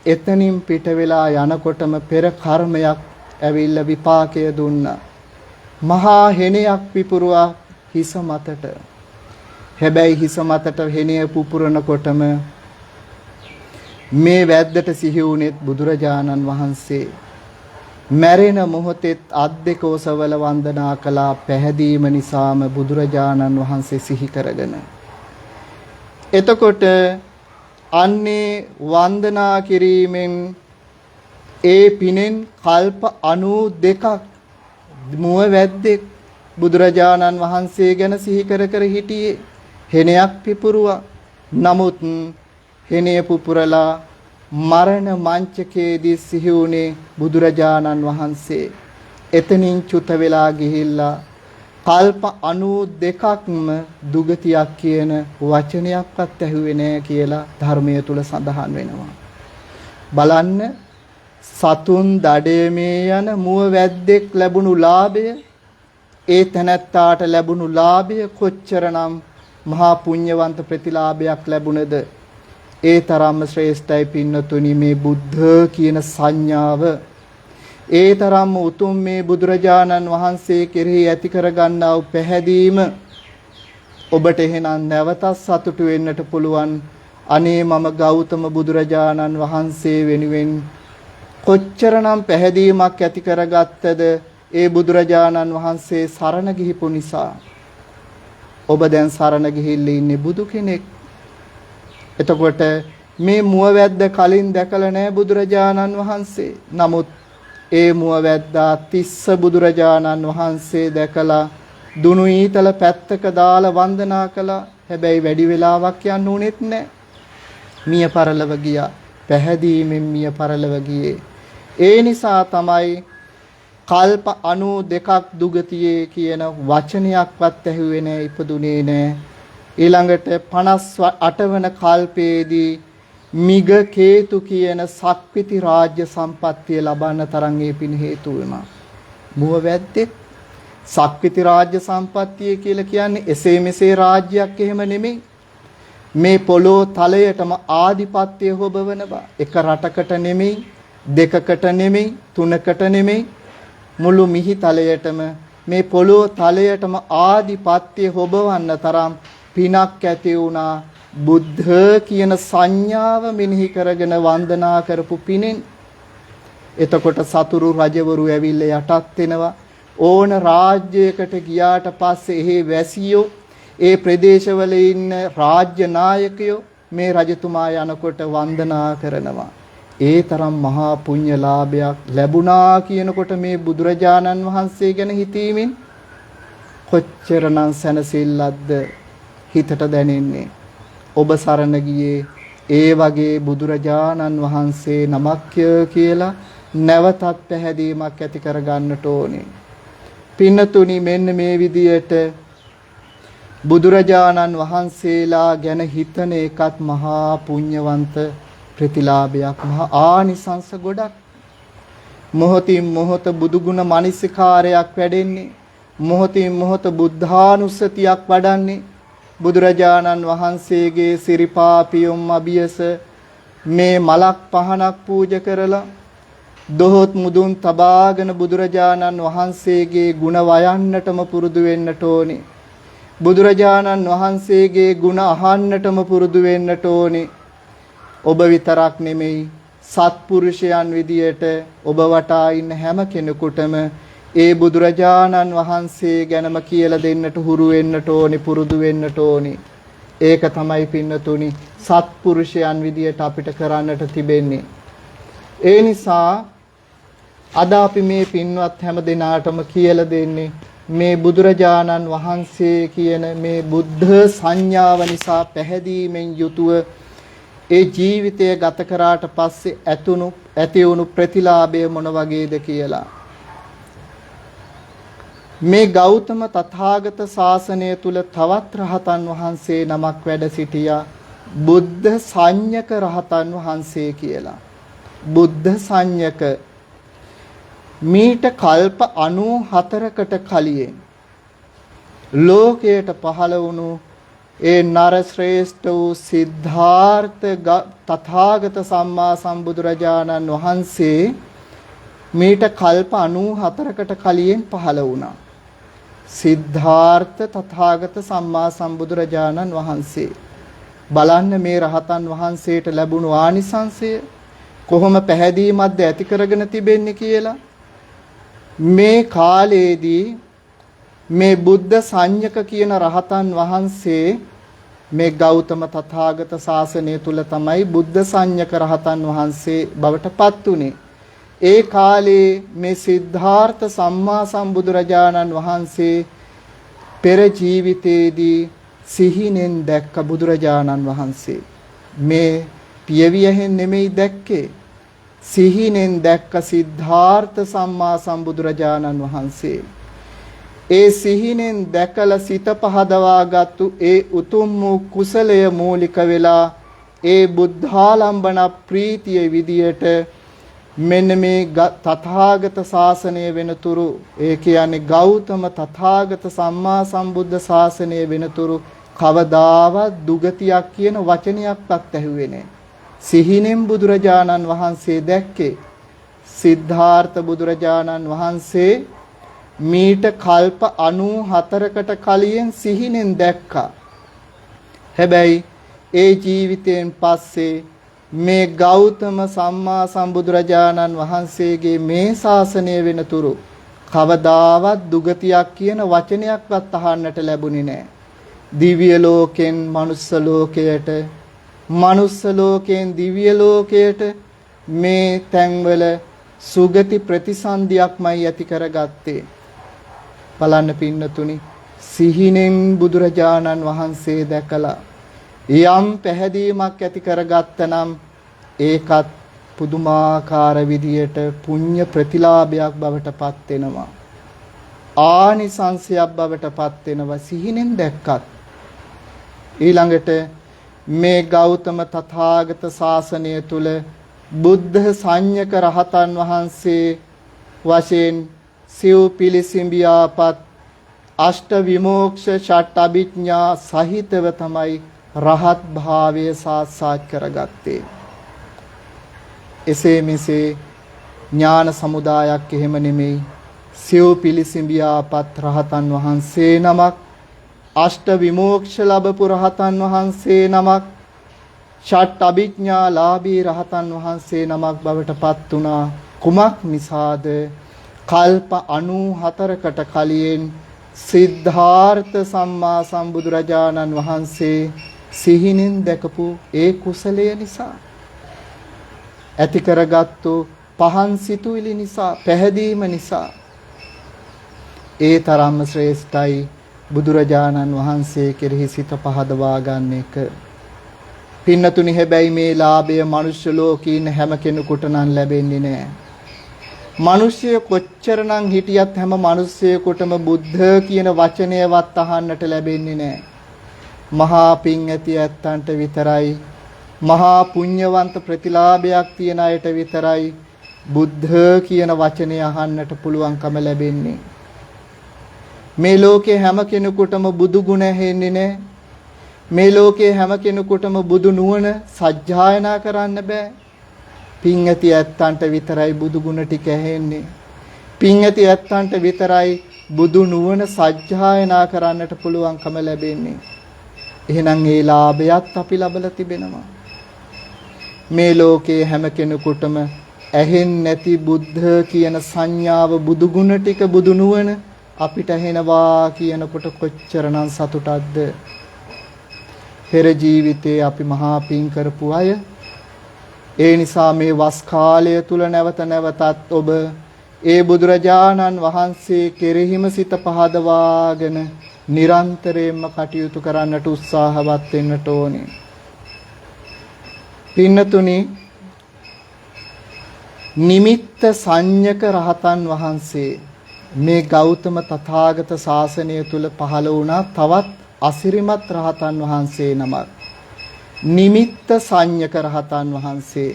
එතනින් පිට වෙලා යනකොටම පෙර කර්මයක් ඇවිල්ලා විපාකය දුන්නා. මහා හෙණයක් පිපුරුවා හිස මතට. හැබැයි හිස මතට හෙණය පුපුරනකොටම මේ වැද්දට සිහි වුණෙත් බුදුරජාණන් වහන්සේ. මැරෙන මොහොතෙත් අත් දෙක ඔසවල වන්දනා කළා. පැහැදීම නිසාම බුදුරජාණන් වහන්සේ සිහි කරගෙන. එතකොට අන්නේ වන්දනා කිරීමෙන් ඒ පිනෙන් කල්ප 92ක් මුව වැද්දෙක් බුදුරජාණන් වහන්සේ ගැන සිහි කර කර හිටියේ. හෙණයක් පිපුරුවා. නමුත් හෙණය පුපුරලා මරණ මංචකයේදී සිහි වුණේ බුදුරජාණන් වහන්සේ. එතනින් චුත වෙලා ගිහිල්ලා කල්ප 92ක්ම දුගතියක් කියන වචනයක්වත් ඇහුවේ නැහැ කියලා ධර්මයේ තුල සඳහන් වෙනවා. බලන්න සතුන් දඩේමේ යන මුව වැද්දෙක් ලැබුණු ලාභය, ඒ තැනැත්තාට ලැබුණු ලාභය කොච්චරනම් මහා පුණ්‍යවන්ත ප්‍රතිලාභයක් ලැබුණද? ඒ තරම්ම ශ්‍රේෂ්ඨයි පින්නතුනි මේ බුද්ධ කියන සංඥාව. ඒ තරම්ම උතුම් මේ බුදුරජාණන් වහන්සේ කෙරෙහි ඇති කරගන්නා වූ පැහැදීම ඔබට එහෙනම් නැවතත් සතුටු වෙන්නට පුළුවන්. අනේ මම ගෞතම බුදුරජාණන් වහන්සේ වෙනුවෙන් කොච්චරනම් පැහැදීමක් ඇති කරගත්තද ඒ බුදුරජාණන් වහන්සේ සරණ ගිහිපු නිසා. ඔබ දැන් සරණ ගිහිල්ලා ඉන්නේ බුදු කෙනෙක්. එතකොට මේ මුව වැද්ද කලින් දැකලා නැහැ බුදුරජාණන් වහන්සේ. නමුත් ඒ මුව වැද්දා තිස්ස බුදුරජාණන් වහන්සේ දැකලා දුනු ඊතල පැත්තක දාලා වන්දනා කළා. හැබැයි වැඩි වෙලාවක් යන්න උනේත් නැහැ. මිය පරලව ගියා. පැහැදීමෙන් මිය පරලව ගියේ. ඒ නිසා තමයි කල්ප 92ක් දුගතියේ කියන වචනයක්වත් ඇහුවේ නැහැ, ඉපදුනේ නැහැ. ඊළඟට 58 වන කල්පයේදී මිග කේතු කියන සක්විති රාජ්‍ය සම්පත්තිය ලබන්න තරම් ඒ පින් හේතු වුණා. මුව වැද්දෙක් සක්විති රාජ්‍ය සම්පත්තිය කියලා කියන්නේ එසේ මෙසේ රාජ්‍යයක් එහෙම නෙමෙයි. මේ පොළොව තලයටම ආධිපත්‍ය හොබවනවා. එක රටකට නෙමෙයි, දෙකකට නෙමෙයි, තුනකට නෙමෙයි, මුළු මිහි තලයටම මේ පොළොව තලයටම ආධිපත්‍ය හොබවන්න තරම් පිනක් ඇති වුණා. බුද්ධ කියන සංඥාව මෙනෙහි කරගෙන වන්දනා කරපු පිනෙන්. එතකොට සතුරු රජවරු ඇවිල්ලා යටත් වෙනවා. ඕන රාජ්‍යයකට ගියාට පස්සේ එහි වැසියෝ, ඒ ප්‍රදේශවල ඉන්න රාජ්‍ය නායකයෝ මේ රජතුමා යනකොට වන්දනා කරනවා. ඒ තරම් මහා පුණ්‍ය ලාභයක් ලැබුණා කියනකොට මේ බුදුරජාණන් වහන්සේ ගැන හිතීමෙන් කොච්චරනම් සැනසෙල්ලක්ද හිතට දැනෙන්නේ. ඔබ සරණ ගියේ ඒ වගේ බුදුරජාණන් වහන්සේ නමක්ය කියලා නැවතත් පැහැදීමක් ඇති කර ගන්නට ඕනේ. පින්නතුනි, මෙන්න මේ විදියට බුදුරජාණන් වහන්සේලා ගැන හිතන එකත් මහා පුණ්‍යවන්ත ප්‍රතිලාභයක්, මහා ආනිසංස ගොඩක්. මොහොතින් මොහොත බුදුගුණ මනසිකාරයක් වැඩෙන්නේ, මොහොතින් මොහොත බුද්ධානුස්සතියක් වඩන්නේ. බුදුරජාණන් වහන්සේගේ සිරිපා පියුම් අභියස මේ මලක් පහනක් පූජා කරලා දොහොත් මුදුන් තබාගෙන බුදුරජාණන් වහන්සේගේ ගුණ වයන්නටම පුරුදු වෙන්නට ඕනේ. බුදුරජාණන් වහන්සේගේ ගුණ අහන්නටම පුරුදු වෙන්නට ඕනේ. ඔබ විතරක් නෙමෙයි, සත්පුරුෂයන් විදියට ඔබ වටා ඉන්න හැම කෙනෙකුටම ඒ බුදුරජාණන් වහන්සේ ගැනම කියලා දෙන්නට හුරු වෙන්නට ඕනේ, පුරුදු වෙන්නට ඕනේ. ඒක තමයි පින්නතුනි සත්පුරුෂයන් විදියට අපිට කරන්නට තිබෙන්නේ. ඒ නිසා අද අපි මේ පින්වත් හැම දිනාටම කියලා දෙන්නේ මේ බුදුරජාණන් වහන්සේ කියන මේ බුද්ධ සංඥාව නිසා පැහැදීමෙන් යුතුව ඒ ජීවිතය ගත කරාට පස්සේ ඇති වුණු ප්‍රතිලාභය මොන වගේද කියලා. මේ ගෞතම තථාගත ශාසනය තුල තවත් රහතන් වහන්සේ නමක් වැඩ සිටියා, බුද්ධ සංඥක රහතන් වහන්සේ කියලා. බුද්ධ සංඥක මීට කල්ප 94කට කලින් ලෝකයට පහළ වුණු ඒ නර ශ්‍රේෂ්ඨ වූ සිද්ධාර්ථ තථාගත සම්මා සම්බුදුරජාණන් වහන්සේ මීට කල්ප 94කට කලින් පහළ වුණා. සිද්ධාර්ථ තථාගත සම්මා සම්බුදුරජාණන් වහන්සේ. බලන්න මේ රහතන් වහන්සේට ලැබුණු ආනිසංසය කොහොම පැහැදීමක්ද ඇති කරගෙන තිබෙන්නේ කියලා. මේ කාලයේදී මේ බුද්ධ සංඥක කියන රහතන් වහන්සේ මේ ගෞතම තථාගත ශාසනය තුල තමයි බුද්ධ සංඥක රහතන් වහන්සේ බවට පත් උනේ. ඒ කාලේ මේ සිද්ධාර්ථ සම්මා සම්බුදුරජාණන් වහන්සේ පෙර ජීවිතයේදී සිහිනෙන් දැක්ක බුදුරජාණන් වහන්සේ. මේ පියවියෙන් නෙමෙයි දැක්කේ, සිහිනෙන් දැක්ක සිද්ධාර්ථ සම්මා සම්බුදුරජාණන් වහන්සේ. ඒ සිහිනෙන් දැකලා සිත පහදවාගත්තු ඒ උතුම් වූ කුසලය මූලික වෙලා ඒ බුද්ධාලම්බන ප්‍රීතිය විදියට මෙන්න මේ තථාගත ශාසනය වෙනතුරු, ඒ කියන්නේ ගෞතම තථාගත සම්මා සම්බුද්ධ ශාසනය වෙනතුරු කවදාවත් දුගතියක් කියන වචනයක්වත් ඇහුවේ නැහැ. සිහිනෙන් බුදුරජාණන් වහන්සේ දැක්කේ. සිද්ධාර්ථ බුදුරජාණන් වහන්සේ මීට කල්ප 94කට කලින් සිහිනෙන් දැක්කා. හැබැයි ඒ ජීවිතයෙන් පස්සේ මේ ගෞතම සම්මා සම්බුදුරජාණන් වහන්සේගේ මේ ශාසනය වෙනතුරු කවදාවත් දුගතියක් කියන වචනයක්වත් අහන්නට ලැබුණේ නැහැ. දිව්‍ය ලෝකෙන් මනුස්ස ලෝකයට, මනුස්ස ලෝකෙන් දිව්‍ය ලෝකයට මේ තැන්වල සුගති ප්‍රතිසන්දියක්මයි ඇති කරගත්තේ. බලන්න පින්නතුනි, සිහිනෙන් බුදුරජාණන් වහන්සේ දැකලා යම් පැහැදීමක් ඇති කරගත්තනම් ඒකත් පුදුමාකාර විදියට පුණ්‍ය ප්‍රතිලාභයක් බවට පත් වෙනවා. ආනිසංසයක් බවට පත් වෙනවා සිහිනෙන් දැක්කත්. ඊළඟට මේ ගෞතම තථාගත ශාසනය තුල බුද්ධ සංඥක රහතන් වහන්සේ වශයෙන් සිව් පිළිසිඹියාපත් අෂ්ට විමෝක්ෂ ෂට් අභිඥා සහිතව තමයි රහත් භාවය සාක්ෂාත් කරගත්තේ. එසේ මෙසේ ඥාන සමුදායක් එහෙම නෙමෙයි. සිව් පිළිසිඹියාපත් රහතන් වහන්සේ නමක්, අෂ්ට විමෝක්ෂ ලැබපු රහතන් වහන්සේ නමක්, ෂට් අභිඥාලාභී රහතන් වහන්සේ නමක් බවට පත් වුණා. කුමක් නිසාද? කල්ප 94කට කලින් සිද්ධාර්ථ සම්මා සම්බුදුරජාණන් වහන්සේ සිහිනෙන් දැකපු ඒ කුසලය නිසා, ඇති කරගත්තු පහන් සිතුවිලි නිසා, පැහැදීම නිසා. ඒ තරම්ම ශ්‍රේෂ්ඨයි බුදුරජාණන් වහන්සේ කෙරෙහි සිත පහදවා ගන්න එක. පින්නතුනි, හැබැයි මේ ලාභය මනුෂ්‍ය ලෝකේ ඉන්න හැම කෙනෙකුට නම් ලැබෙන්නේ නැහැ. මිනිස්සු කොච්චරනම් හිටියත් හැම මිනිස්සෙකුටම බුද්ධ කියන වචනයවත් අහන්නට ලැබෙන්නේ නැහැ. මහා පිං ඇති ඇත්තන්ට විතරයි, මහා පුණ්‍යවන්ත ප්‍රතිලාභයක් තියන අයට විතරයි බුද්ධ කියන වචනය අහන්නට පුළුවන්කම ලැබෙන්නේ. මේ ලෝකේ හැම කෙනෙකුටම බුදු ගුණ ඇහෙන්නේ නැහැ. මේ ලෝකේ හැම කෙනෙකුටම බුදු නුවණ සජ්ජායනා කරන්න බෑ. පිං ඇති ඇත්තන්ට විතරයි බුදු ගුණ ටික ඇහෙන්නේ. පිං ඇති ඇත්තන්ට විතරයි බුදු නුවණ සජ්ජායනා කරන්නට පුළුවන්කම ලැබෙන්නේ. එහෙනම් ඒ ලාභයත් අපි ලබලා තිබෙනවා. මේ ලෝකේ හැම කෙනෙකුටම ඇහෙන්නේ නැති බුද්ධ කියන සංඥාව, බුදු ගුණ ටික, බුදු නුවණ අපිට ඇහෙනවා කියනකොට කොච්චරනම් සතුටක්ද? පෙර ජීවිතේ අපි මහා පිං කරපු අය. ඒ නිසා මේ වස් කාලය තුල නැවත නැවතත් ඔබ ඒ බුදුරජාණන් වහන්සේ කෙරෙහිම සිත පහදවාගෙන නිරන්තරයෙන්ම කටයුතු කරන්නට උත්සාහවත් වෙන්නට ඕනේ. පින්නතුනි, නිමිත්ත සංඥක රහතන් වහන්සේ මේ ගෞතම තථාගත ශාසනය තුල පහළ වුණා තවත් අසිරිමත් රහතන් වහන්සේ නමක්. නිමිත්ත සංඥක රහතන් වහන්සේ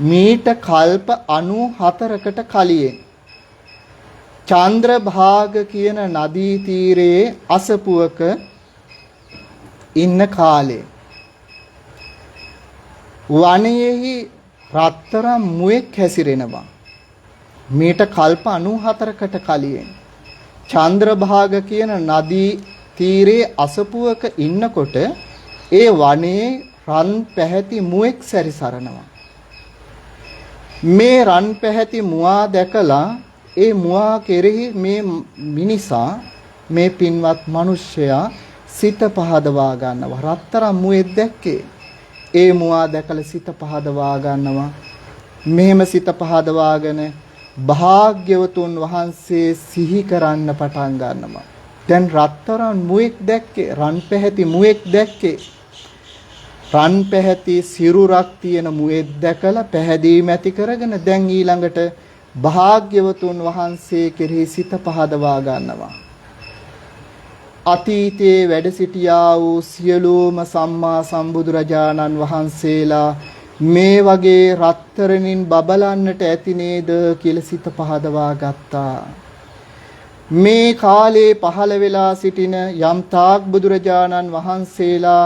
මීට කල්ප 94කට කලින් චන්ද්‍රභාග කියන නදී තීරයේ අසපුවක ඉන්න කාලේ වනයේහි රත්තරන් මුවෙක් හැසිරෙනවා. මීට කල්ප 94කට කලින් චන්ද්‍රභාග කියන නදී තීරයේ අසපුවක ඉන්නකොට ඒ වනයේ රන් පැහැති මුවෙක් සැරිසරනවා. මේ රන් පැහැති මුවා දැකලා ඒ මුවා කෙරෙහි මේ මිනිසා, මේ පින්වත් මිනිසයා සිත පහදවා ගන්නවා. රත්තරන් මුවෙක් දැක්කේ. ඒ මුවා දැකලා සිත පහදවා ගන්නවා. මෙහෙම සිත පහදවාගෙන භාග්‍යවතුන් වහන්සේ සිහි කරන්න පටන් ගන්නවා. දැන් රත්තරන් මුවෙක් දැක්කේ, රන් පැහැති මුවෙක් දැක්කේ. රන් පැහැති සිරුරක් තියෙන මුවෙක් දැකලා පැහැදීම ඇති කරගෙන දැන් ඊළඟට භාග්‍යවතුන් වහන්සේ කෙරෙහි සිත පහදවා ගන්නවා. අතීතයේ වැඩ සිටියා වූ සියලුම සම්මා සම්බුදුරජාණන් වහන්සේලා මේ වගේ රත්තරනින් බබලන්නට ඇති නේද කියලා සිත පහදවා ගත්තා. මේ කාලේ පහළ වෙලා සිටින යම් තාක් බුදුරජාණන් වහන්සේලා,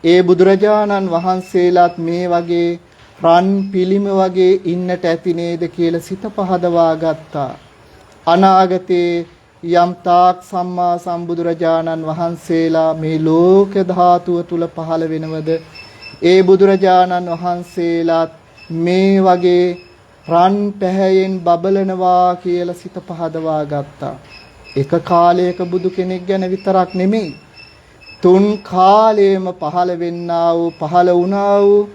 ඒ බුදුරජාණන් වහන්සේලාත් මේ වගේ රන් පිළිම වගේ ඉන්නට ඇති නේද කියලා සිත පහදවා ගත්තා. අනාගතේ යම් තාක් සම්මා සම්බුදුරජාණන් වහන්සේලා මේ ලෝක ධාතුව තුල පහළ වෙනවද, ඒ බුදුරජාණන් වහන්සේලාත් මේ වගේ රන් පැහැයෙන් බබලනවා කියලා සිත පහදවා ගත්තා. එක කාලයක බුදු කෙනෙක් ගැන විතරක් නෙමෙයි, තුන් කාලයේම පහළ වෙන්නා වූ, පහළ වුණා වූ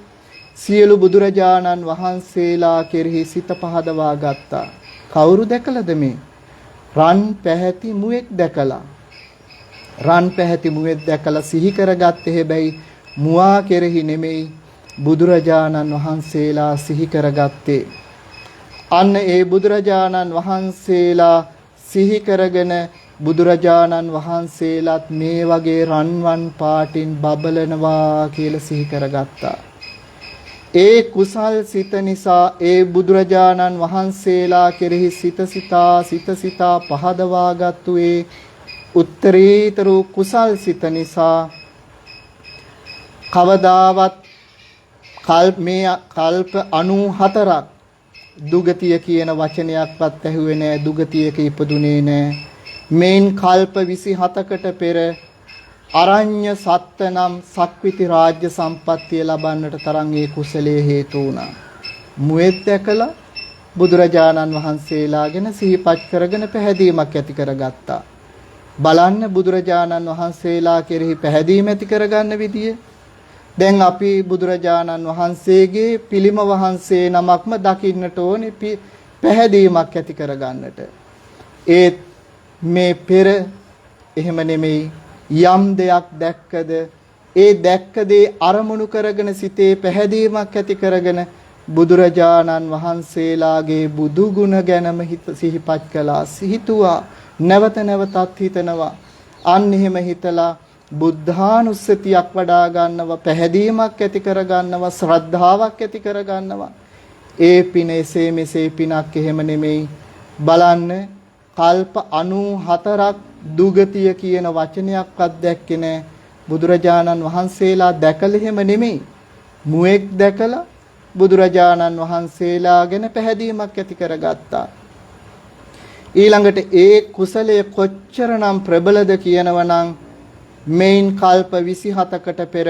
සියලු බුදුරජාණන් වහන්සේලා කෙරෙහි සිත පහදවා ගත්තා. කවුරු දැකලාද මේ? රන් පැහැති මුවෙක් දැකලා. රන් පැහැති මුවෙක් දැකලා සිහි කරගත්තේ හැබැයි මුවා කෙරෙහි නෙමෙයි, බුදුරජාණන් වහන්සේලා සිහි කරගත්තේ. අන්න ඒ බුදුරජාණන් වහන්සේලා සිහි කරගෙන බුදුරජාණන් වහන්සේලාත් මේ වගේ රන්වන් පාටින් බබලනවා කියලා සිහි කරගත්තා. ඒ කුසල් සිත නිසා ඒ බුදුරජාණන් වහන්සේලා කෙරෙහි සිත සිතා පහදවාගත්තු ඒ උත්තරීතර කුසල් සිත නිසා කවදාවත් මේ කල්ප 94ක් දුගතිය කියන වචනයක්වත් ඇහුවේ නැහැ. දුගතියක ඉපදුනේ නැහැ. මේන් කල්ප 27කට පෙර අරඤ්‍ය සත්ත නම් සක්විති රාජ්‍ය සම්පත්තිය ලබන්නට තරම් ඒ කුසලයේ හේතු වුණා. මුවෙත් දැකලා බුදුරජාණන් වහන්සේලා ගැන සිහිපත් කරගෙන පැහැදීමක් ඇති කරගත්තා. බලන්න බුදුරජාණන් වහන්සේලා කෙරෙහි පැහැදීම ඇති කරගන්න විදිය. දැන් අපි බුදුරජාණන් වහන්සේගේ පිළිම වහන්සේ නමක්ම දකින්නට ඕනේ පැහැදීමක් ඇති කරගන්නට. ඒත් මේ පෙර එහෙම නෙමෙයි. යම් දෙයක් දැක්කද ඒ දැක්ක දේ අරමුණු කරගෙන සිතේ පැහැදීමක් ඇති කරගෙන බුදුරජාණන් වහන්සේලාගේ බුදු ගුණ ගැනම සිහිපත් කළා. සිහිතුවා නැවත නැවතත් හිතනවා. අන්න එහෙම හිතලා බුද්ධානුස්සතියක් වඩා ගන්නවා, පැහැදීමක් ඇති කර ගන්නවා, ශ්‍රද්ධාවක් ඇති කර ගන්නවා. ඒ පින එසේ මෙසේ පිනක් එහෙම නෙමෙයි. බලන්න කල්ප 94ක් දුගතිය කියන වචනයක්වත් දැක්කේ නැහැ. බුදුරජාණන් වහන්සේලා දැකලා එහෙම නෙමෙයි. මුවෙක් දැකලා බුදුරජාණන් වහන්සේලා ගැන පැහැදීමක් ඇති කරගත්තා. ඊළඟට ඒ කුසලයේ කොච්චරනම් ප්‍රබලද කියනවනම් මේන් කල්ප 27කට පෙර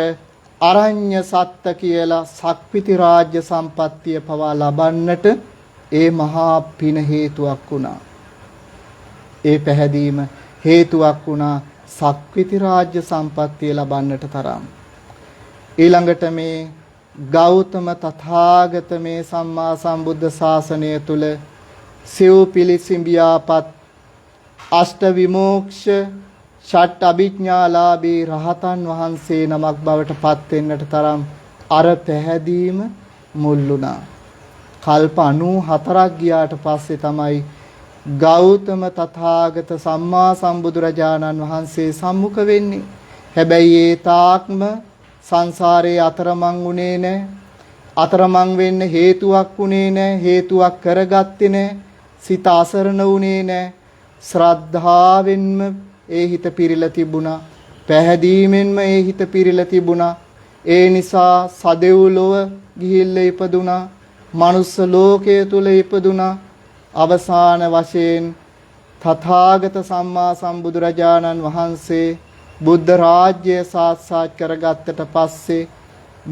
අරඤ්‍ය සත්ත කියලා සක්විති රාජ්‍ය සම්පත්තිය පවා ලබන්නට ඒ මහා පින හේතුවක් වුණා. ඒ පැහැදීම හේතුවක් වුණා සක්විති රාජ්‍ය සම්පත්තිය ලබන්නට තරම්. ඊළඟට මේ ගෞතම තථාගත මේ සම්මා සම්බුද්ධ ශාසනය තුල සිව් පිළිසිඹියාපත් අෂ්ට විමෝක්ෂ ෂට් අභිඥාලාභී රහතන් වහන්සේ නමක් බවට පත් වෙන්නට තරම් අර පැහැදීම මුල්ුණා. කල්ප 94ක් ගියාට පස්සේ තමයි ගෞතම තථාගත සම්මා සම්බුදුරජාණන් වහන්සේ සම්මුඛ වෙන්නේ. හැබැයි ඒ තාක්ම සංසාරේ අතරමං වුණේ නැහැ. අතරමං වෙන්න හේතුවක් වුණේ නැහැ. හේතුවක් කරගත්තේ නැහැ. සිත අසරණ වුණේ නැහැ. ශ්‍රද්ධාවෙන්ම ඒ හිත පිරීලා තිබුණා. පැහැදීමෙන්ම ඒ හිත පිරීලා තිබුණා. ඒ නිසා සදෙව්ලොව ගිහිල්ලා ඉපදුනා. මනුස්ස ලෝකයේ තුල ඉපදුනා. අවසාන වශයෙන් තථාගත සම්මා සම්බුදුරජාණන් වහන්සේ බුද්ධ රාජ්‍යය සාක්ෂාත් කරගත්තට පස්සේ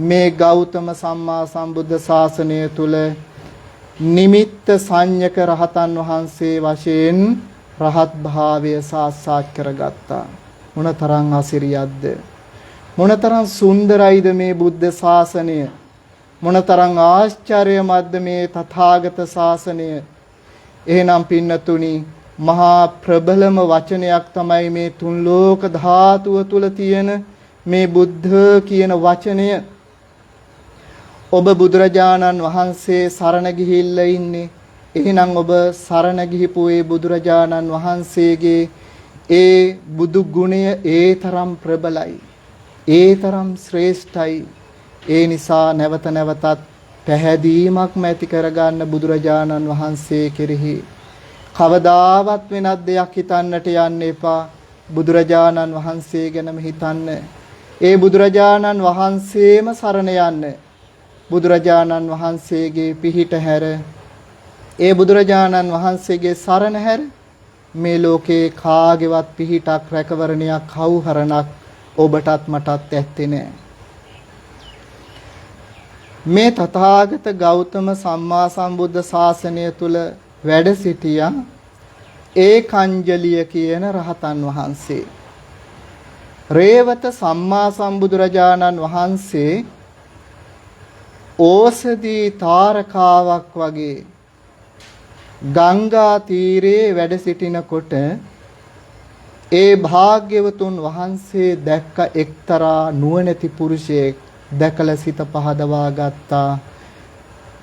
මේ ගෞතම සම්මා සම්බුද්ධ ශාසනය තුල නිමිත්ත සංඥක රහතන් වහන්සේ වශයෙන් රහත් භාවය සාක්ෂාත් කරගත්තා. මොනතරම් අසිරියක්ද, මොනතරම් සුන්දරයිද මේ බුද්ධ ශාසනය, මොනතරම් ආශ්චර්යමත්ද මේ තථාගත ශාසනය. එහෙනම් පින්නතුනි, මහා ප්‍රබලම වචනයක් තමයි මේ තුන් ලෝක ධාතුව තුල තියෙන මේ බුද්ධ කියන වචනය. ඔබ බුදුරජාණන් වහන්සේ සරණ ගිහිල්ලා ඉන්නේ. එහෙනම් ඔබ සරණ ගිහිපු ඒ බුදුරජාණන් වහන්සේගේ ඒ බුදු ගුණය ඒ තරම් ප්‍රබලයි, ඒ තරම් ශ්‍රේෂ්ඨයි. ඒ නිසා නැවත නැවතත් පැහැදීමක්ම ඇති කරගන්න බුදුරජාණන් වහන්සේ කෙරෙහි. කවදාවත් වෙනත් දෙයක් හිතන්නට යන්න එපා. බුදුරජාණන් වහන්සේ ගැනම හිතන්න. ඒ බුදුරජාණන් වහන්සේම සරණ යන්න. බුදුරජාණන් වහන්සේගේ පිහිට හැර, ඒ බුදුරජාණන් වහන්සේගේ සරණ හැර මේ ලෝකේ කාගේවත් පිහිටක්, රැකවරණයක්, කවුහරණක් ඔබටත් මටත් ඇත්තේ නැහැ. මේ තථාගත ගෞතම සම්මා සම්බුද්ධ ශාසනය තුල වැඩ සිටියා ඒකංජලිය කියන රහතන් වහන්සේ. රේවත සම්මා සම්බුදුරජාණන් වහන්සේ ඕසදී තාරකාවක් වගේ ගංගා තීරයේ වැඩ සිටිනකොට ඒ භාග්‍යවතුන් වහන්සේ දැක්ක එක්තරා නුවණැති පුරුෂයෙක් දැකලා සිත පහදවා ගත්තා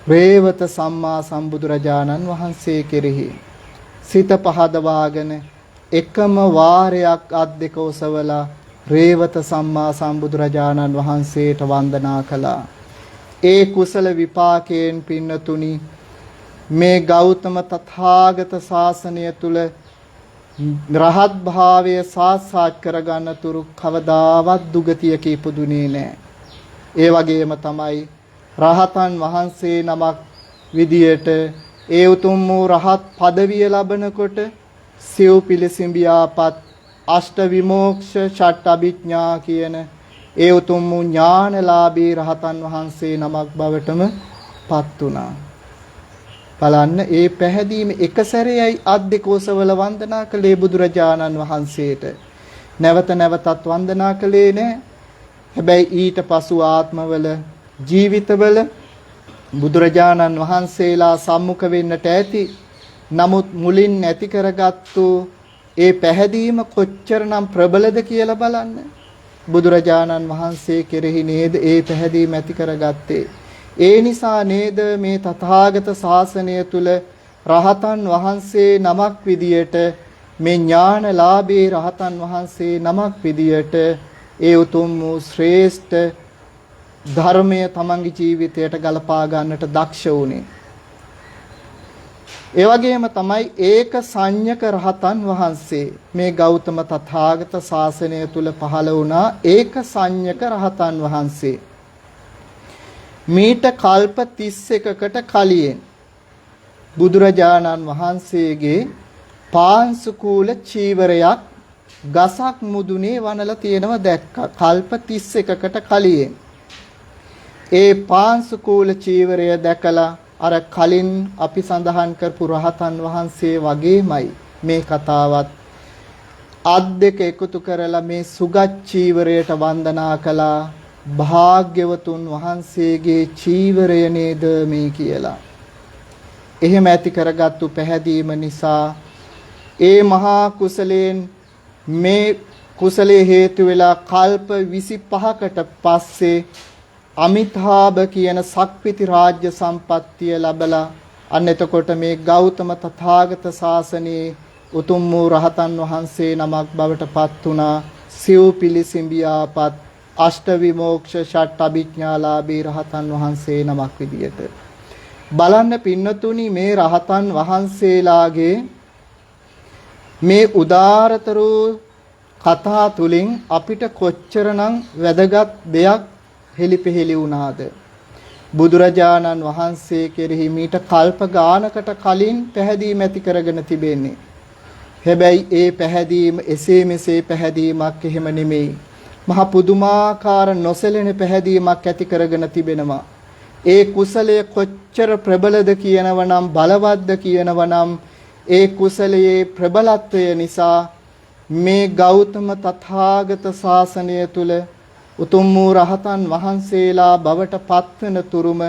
රේවත සම්මා සම්බුදුරජාණන් වහන්සේ කෙරෙහි. සිත පහදවාගෙන එකම වාරයක් අත් දෙක ඔසවලා රේවත සම්මා සම්බුදුරජාණන් වහන්සේට වන්දනා කළා. ඒ කුසල විපාකයෙන් පින්නතුනි මේ ගෞතම තථාගත ශාසනය තුල රහත් භාවය සාක්ෂාත් කරගන්න තුරු කවදාවත් දුගතියක ඉපදුනේ නැහැ. ඒ වගේම තමයි රහතන් වහන්සේ නමක් විදියට ඒ උතුම් වූ රහත් පදවිය ලබනකොට සිව් පිළිසිඹියාපත් අෂ්ට විමෝක්ෂ ෂට් අභිඥා කියන ඒ උතුම් වූ ඥානලාභී රහතන් වහන්සේ නමක් බවටම පත් වුණා. බලන්න ඒ පැහැදීම එක සැරේයි අත් දෙක ඔසවල වන්දනා කළේ බුදුරජාණන් වහන්සේට. නැවත නැවතත් වන්දනා කළේ නැහැ. හැබැයි ඊට පසු ආත්මවල ජීවිතවල බුදුරජාණන් වහන්සේලා සම්මුඛ වෙන්නට ඇති. නමුත් මුලින් නැති කරගත්තු ඒ පැහැදීම කොච්චරනම් ප්‍රබලද කියලා බලන්න. බුදුරජාණන් වහන්සේ කෙරෙහි නේද ඒ පැහැදීම ඇති කරගත්තේ. ඒ නිසා නේද මේ තථාගත ශාසනය තුල රහතන් වහන්සේ නමක් විදියට මේ ඥානලාභී රහතන් වහන්සේ නමක් විදියට ඒ උතුම් වූ ශ්‍රේෂ්ඨ ධර්මය තමන්ගේ ජීවිතයට ගලපා ගන්නට දක්ෂ වුණේ. ඒ වගේම තමයි ඒක සංඥක රහතන් වහන්සේ මේ ගෞතම තථාගත ශාසනය තුල පහළ වුණා. ඒක සංඥක රහතන් වහන්සේ මීට කල්ප 31කට කලින් බුදුරජාණන් වහන්සේගේ පාංශුකූල චීවරයක් ගසක් මුදුනේ වනලා තියෙනවා දැක්කා. කල්ප 31කට කලින් ඒ පාංශුකූල චීවරය දැකලා අර කලින් අපි සඳහන් කරපු රහතන් වහන්සේ වගේමයි මේ කතාවත් අත් දෙක එකතු කරලා මේ සුගත් චීවරයට වන්දනා කළා. භාග්‍යවතුන් වහන්සේගේ චීවරය නේද මේ කියලා. එහෙම ඇති කරගත්තු පැහැදීම නිසා ඒ මහා කුසලයෙන් මේ කුසලයේ හේතු වෙලා කල්ප 25කට පස්සේ අමිතාභ කියන සක්විති රාජ්‍ය සම්පත්තිය ලැබලා අන්න එතකොට මේ ගෞතම තථාගත ශාසනයේ උතුම් වූ රහතන් වහන්සේ නමක් බවට පත් වුණා. සිව් පිළිසිඹියාපත් අෂ්ට විමෝක්ෂ ෂට් අභිඥාලාභී රහතන් වහන්සේ නමක් විදියට බලන්න පින්නතුනි මේ රහතන් වහන්සේලාගේ මේ උදාරතරු කතා තුලින් අපිට කොච්චරනම් වැදගත් දෙයක් හෙලිපෙහෙලි වුණාද. බුදුරජාණන් වහන්සේ කෙරෙහි මීට කල්ප ගානකට කලින් පැහැදීම ඇති කරගෙන තිබෙන්නේ. හැබැයි ඒ පැහැදීම එසේ මෙසේ පැහැදීමක් එහෙම නෙමෙයි. මහ පුදුමාකාර නොසැලෙන පැහැදීමක් ඇති කරගෙන තිබෙනවා. ඒ කුසලය කොච්චර ප්‍රබලද කියනවනම් බලවත්ද කියනවනම් ඒ කුසලයේ ප්‍රබලත්වය නිසා මේ ගෞතම තථාගත ශාසනය තුල උතුම් වූ රහතන් වහන්සේලා බවට පත්වන තුරුම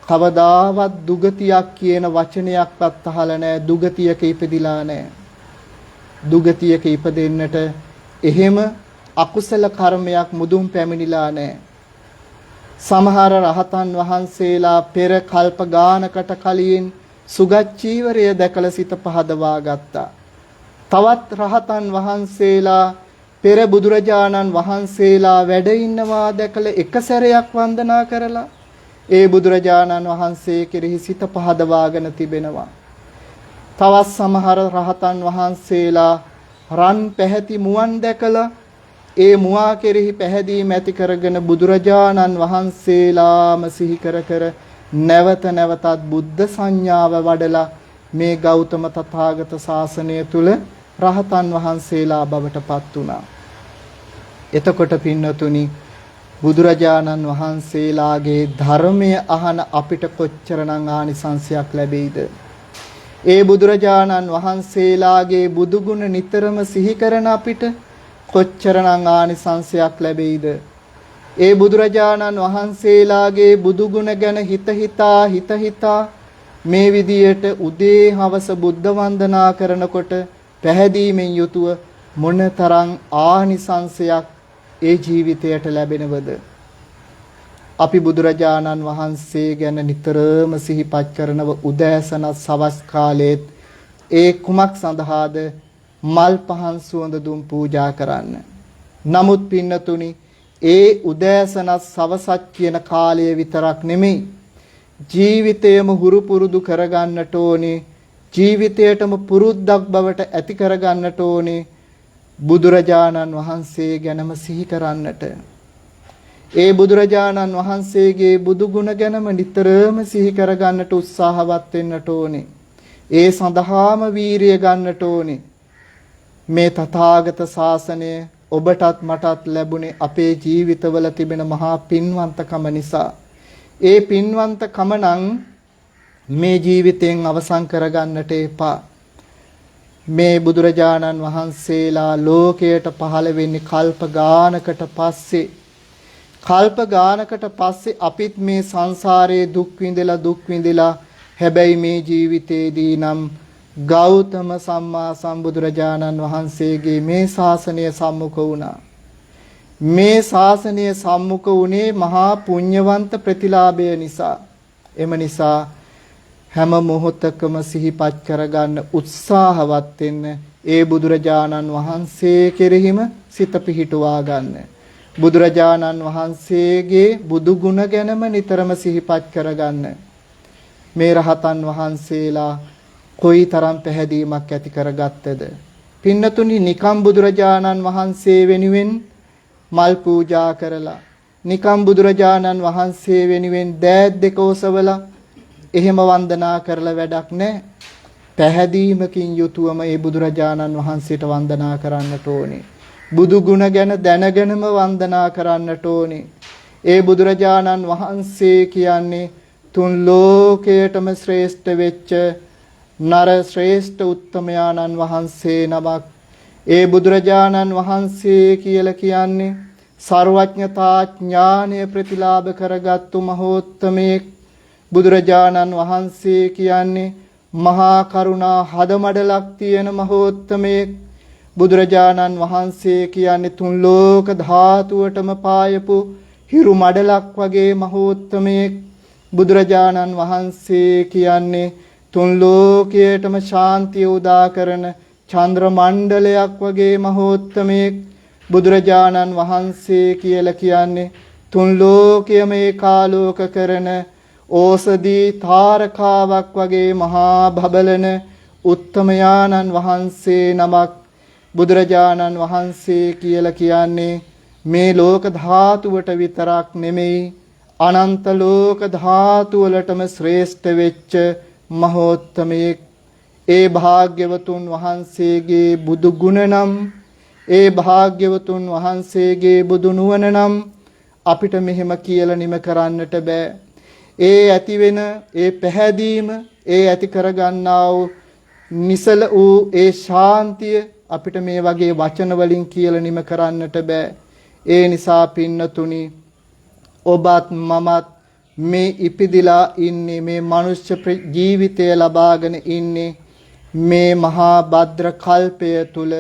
කවදාවත් දුගතියක් කියන වචනයක්වත් අහලා නැහැ. දුගතියක ඉපදිලා නැහැ. දුගතියක ඉපදෙන්නට එහෙම අකුසල කර්මයක් මුදුන් පැමිණිලා නැහැ. සමහර රහතන් වහන්සේලා පෙර කල්ප ගානකට කලින් සුගත් චීවරය දැකලා සිත පහදවා ගත්තා. තවත් රහතන් වහන්සේලා පෙර බුදුරජාණන් වහන්සේලා වැඩ ඉන්නවා දැකලා එක සැරයක් වන්දනා කරලා ඒ බුදුරජාණන් වහන්සේ කෙරෙහි සිත පහදවාගෙන තිබෙනවා. තවත් සමහර රහතන් වහන්සේලා රන් පැහැති මුවන් දැකලා ඒ මුවා කෙරෙහි පැහැදීම ඇති කරගෙන බුදුරජාණන් වහන්සේලාම සිහි කර කර නැවත නැවතත් බුද්ධ සංඥාව වඩලා මේ ගෞතම තථාගත ශාසනය තුල රහතන් වහන්සේලා බවට පත් වුණා. එතකොට පින්නතුනි බුදුරජාණන් වහන්සේලාගේ ධර්මය අහන අපිට කොච්චරනම් ආනිසංසයක් ලැබෙයිද? ඒ බුදුරජාණන් වහන්සේලාගේ බුදුගුණ නිතරම සිහි කරන අපිට කොච්චරනම් ආනිසංසයක් ලැබෙයිද? ඒ බුදුරජාණන් වහන්සේලාගේ බුදුගුණ ගැන හිත හිතා මේ විදියට උදේ හවස බුද්ධ වන්දනා කරනකොට පැහැදීමෙන් යුතුව මොනතරම් ආනිසංසයක් ඒ ජීවිතයට ලැබෙනවද? අපි බුදුරජාණන් වහන්සේ ගැන නිතරම සිහිපත් කරනව උදෑසන සවස් කාලයේත් ඒ කුමක් සඳහාද? මල් පහන් සුවඳ දුම් පූජා කරන්න. නමුත් පින්නතුනි, ඒ උදෑසන සවසත් කියන කාලය විතරක් නෙමෙයි, ජීවිතයම හුරු පුරුදු කරගන්නට ඕනේ. ජීවිතයටම පුරුද්දක් බවට ඇති කරගන්නට ඕනේ බුදුරජාණන් වහන්සේ ගැනම සිහි කරන්නට. ඒ බුදුරජාණන් වහන්සේගේ බුදු ගුණ ගැනම නිතරම සිහි කරගන්නට උත්සාහවත් වෙන්නට ඕනේ. ඒ සඳහාම වීරිය ගන්නට ඕනේ. මේ තථාගත ශාසනය ඔබටත් මටත් ලැබුණේ අපේ ජීවිතවල තිබෙන මහා පින්වන්තකම නිසා. ඒ පින්වන්තකම නම් මේ ජීවිතයෙන් අවසන් කරගන්නට එපා. මේ බුදුරජාණන් වහන්සේලා ලෝකයට පහළ වෙන්නේ කල්ප ගානකට පස්සේ. කල්ප ගානකට පස්සේ අපිත් මේ සංසාරයේ දුක් විඳලා හැබැයි මේ ජීවිතේදී නම් ගෞතම සම්මා සම්බුදුරජාණන් වහන්සේගේ මේ ශාසනය සම්මුඛ වුණා. මේ ශාසනය සම්මුඛ වුණේ මහා පුණ්‍යවන්ත ප්‍රතිලාභය නිසා. එම නිසා හැම මොහොතකම සිහිපත් කරගන්න උත්සාහවත් වෙන්න. ඒ බුදුරජාණන් වහන්සේ කෙරෙහිම සිත පිහිටුවා ගන්න. බුදුරජාණන් වහන්සේගේ බුදු ගුණ ගැනම නිතරම සිහිපත් කරගන්න. මේ රහතන් වහන්සේලා කොයිතරම් පැහැදීමක් ඇති කරගත්තද? පින්නතුනි, නිකම් බුදුරජාණන් වහන්සේ වෙනුවෙන් මල් පූජා කරලා, නිකම් බුදුරජාණන් වහන්සේ වෙනුවෙන් දෑත් දෙක ඔසවලා එහෙම වන්දනා කරලා වැඩක් නැහැ. පැහැදීමකින් යුතුවම මේ බුදුරජාණන් වහන්සේට වන්දනා කරන්නට ඕනේ. බුදු ගුණ ගැන දැනගෙනම වන්දනා කරන්නට ඕනේ. ඒ බුදුරජාණන් වහන්සේ කියන්නේ තුන් ලෝකයටම ශ්‍රේෂ්ඨ වෙච්ච නර ශ්‍රේෂ්ඨ උත්තමයාණන් වහන්සේ නමක්. ඒ බුදුරජාණන් වහන්සේ කියලා කියන්නේ සර්වඥතා ඥානය ප්‍රතිලාභ කරගත්තු මහෝත්තමයෙක්. බුදුරජාණන් වහන්සේ කියන්නේ මහා කරුණා හදමඩලක් තියෙන මහෝත්තමයෙක්. බුදුරජාණන් වහන්සේ කියන්නේ තුන් ලෝක ධාතුවටම පායපු හිරු මඩලක් වගේ මහෝත්තමයෙක්. බුදුරජාණන් වහන්සේ කියන්නේ තුන් ලෝකයටම ශාන්තිය උදා කරන චන්ද්‍ර මණ්ඩලයක් වගේ මහෝත්තමයෙක්. බුදුරජාණන් වහන්සේ කියලා කියන්නේ තුන් ලෝකයම ඒකාලෝක කරන ඕසදී තාරකාවක් වගේ මහා බබලන උත්තමයාණන් වහන්සේ නමක්. බුදුරජාණන් වහන්සේ කියලා කියන්නේ මේ ලෝක ධාතුවට විතරක් නෙමෙයි, අනන්ත ලෝක ධාතු වලටම ශ්‍රේෂ්ඨ වෙච්ච මහෝත්තමයෙක්. ඒ භාග්‍යවතුන් වහන්සේගේ බුදු ගුණ නම්, ඒ භාග්‍යවතුන් වහන්සේගේ බුදු නුවණ නම් අපිට මෙහෙම කියලා නිම කරන්නට බෑ. ඒ ඇති වෙන ඒ පැහැදීම, ඒ ඇති කරගන්නා වූ නිසල වූ ඒ ශාන්තිය අපිට මේ වගේ වචන වලින් කියලා නිම කරන්නට බෑ. ඒ නිසා පින්නතුනි, ඔබත් මමත් මේ ඉපදිලා ඉන්නේ, මේ මනුෂ්‍ය ජීවිතය ලබාගෙන ඉන්නේ මේ මහා භද්‍ර කල්පය තුල.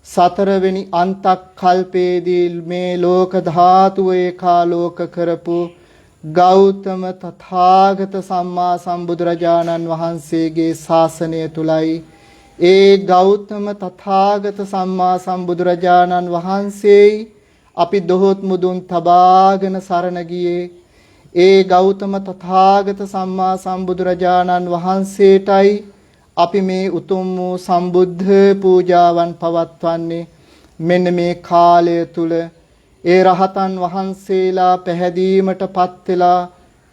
සතරවෙනි අන්තක් කල්පයේදී මේ ලෝක ධාතුව ඒකාලෝක කරපු ගෞතම තථාගත සම්මා සම්බුදුරජාණන් වහන්සේගේ ශාසනය තුලයි. ඒ ගෞතම තථාගත සම්මා සම්බුදුරජාණන් වහන්සේයි අපි දොහොත් මුදුන් තබාගෙන සරණ ගියේ. ඒ ගෞතම තථාගත සම්මා සම්බුදුරජාණන් වහන්සේටයි අපි මේ උතුම් වූ සම්බුද්ධ පූජාවන් පවත්වන්නේ. මෙන්න මේ කාලය තුල ඒ රහතන් වහන්සේලා පැහැදීමටපත් වෙලා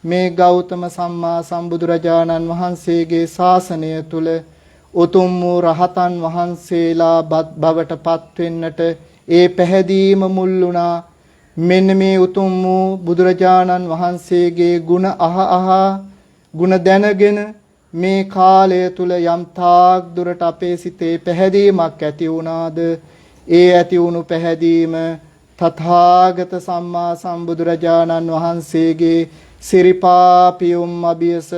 මේ ගෞතම සම්මා සම්බුදුරජාණන් වහන්සේගේ ශාසනය තුල උතුම් වූ රහතන් වහන්සේලා බවටපත් වෙන්නට ඒ පැහැදීම මුල් වුණා. මෙන්න මේ උතුම් වූ බුදුරජාණන් වහන්සේගේ ගුණ ගුණ දැනගෙන මේ කාලය තුල යම් තාක් දුරට අපේ සිතේ පැහැදීමක් ඇති වුණාද, ඒ ඇති වුණු පැහැදීම තථාගත සම්මා සම්බුදුරජාණන් වහන්සේගේ සිරිපා පියුම් අභියස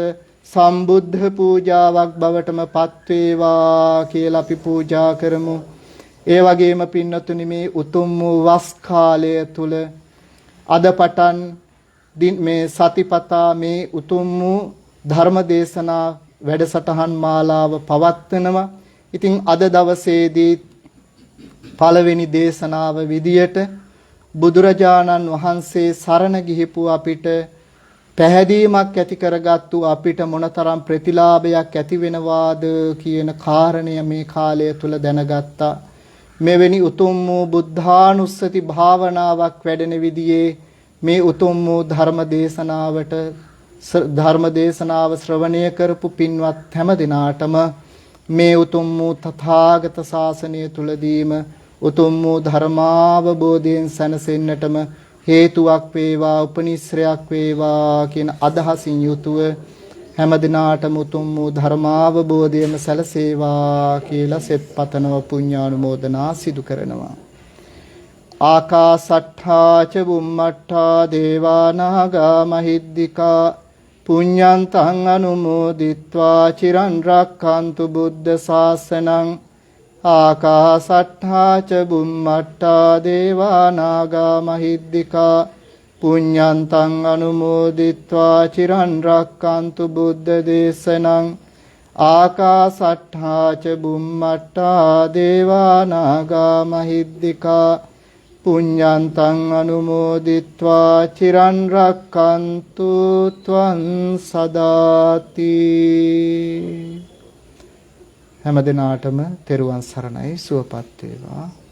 සම්බුද්ධ පූජාවක් බවටම පත් වේවා කියලා අපි පූජා කරමු. ඒ වගේම පින්නතුනි, මේ උතුම් වූ වස් කාලය තුල අද පටන් මේ සතිපතා මේ උතුම් වූ ධර්ම දේශනා වැඩසටහන් මාලාව පවත්වනවා. ඉතින් අද දවසේදී පළවෙනි දේශනාව විදියට බුදුරජාණන් වහන්සේ සරණ ගිහිපු අපිට පැහැදීමක් ඇති කරගත්තු අපිට මොනතරම් ප්‍රතිලාභයක් ඇති වෙනවාද කියන කාරණය මේ කාලය තුල දැනගත්තා. මෙවැනි උතුම් වූ බුද්ධානුස්සති භාවනාවක් වැඩෙන විදිහේ මේ උතුම් වූ ධර්ම දේශනාව ශ්‍රවණය කරපු පින්වත් හැම දිනාටම මේ උතුම් වූ තථාගත ශාසනය තුලදීම උතුම් වූ ධර්මාවබෝධයෙන් සැනසෙන්නටම හේතුවක් වේවා උපනිශ්‍රයක් වේවා කියන අදහසින් යුතුව හැම දිනාටම උතුම් වූ ධර්මාවබෝධයම සැලසේවා කියලා සෙත් පතනව පුණ්‍යානුමෝදනා සිදු කරනවා. ආකාසට්ඨා ච බුම්මට්ඨා දේවා නාග මහිද්దికා පුඤ්ඤන්තං අනුමෝදිත්වා චිරන් රක්ඛන්තු බුද්ධ ශාසනං. ආකාසට්ඨා ච බුම්මට්ඨා දේවා නාග මහිද්దికා පුඤ්ඤන්තං අනුමෝදිත්වා චිරන් රක්ඛන්තු බුද්ධ දේශනං. ආකාසට්ඨා ච බුම්මට්ඨා දේවා නාග මහිද්దికා පුඤ්ඤන්තං අනුමෝදිත්වා චිරන් රක්ඛන්තු ත්වං සදාති. හැම දිනාටම තෙරුවන් සරණයි. සුවපත් වේවා.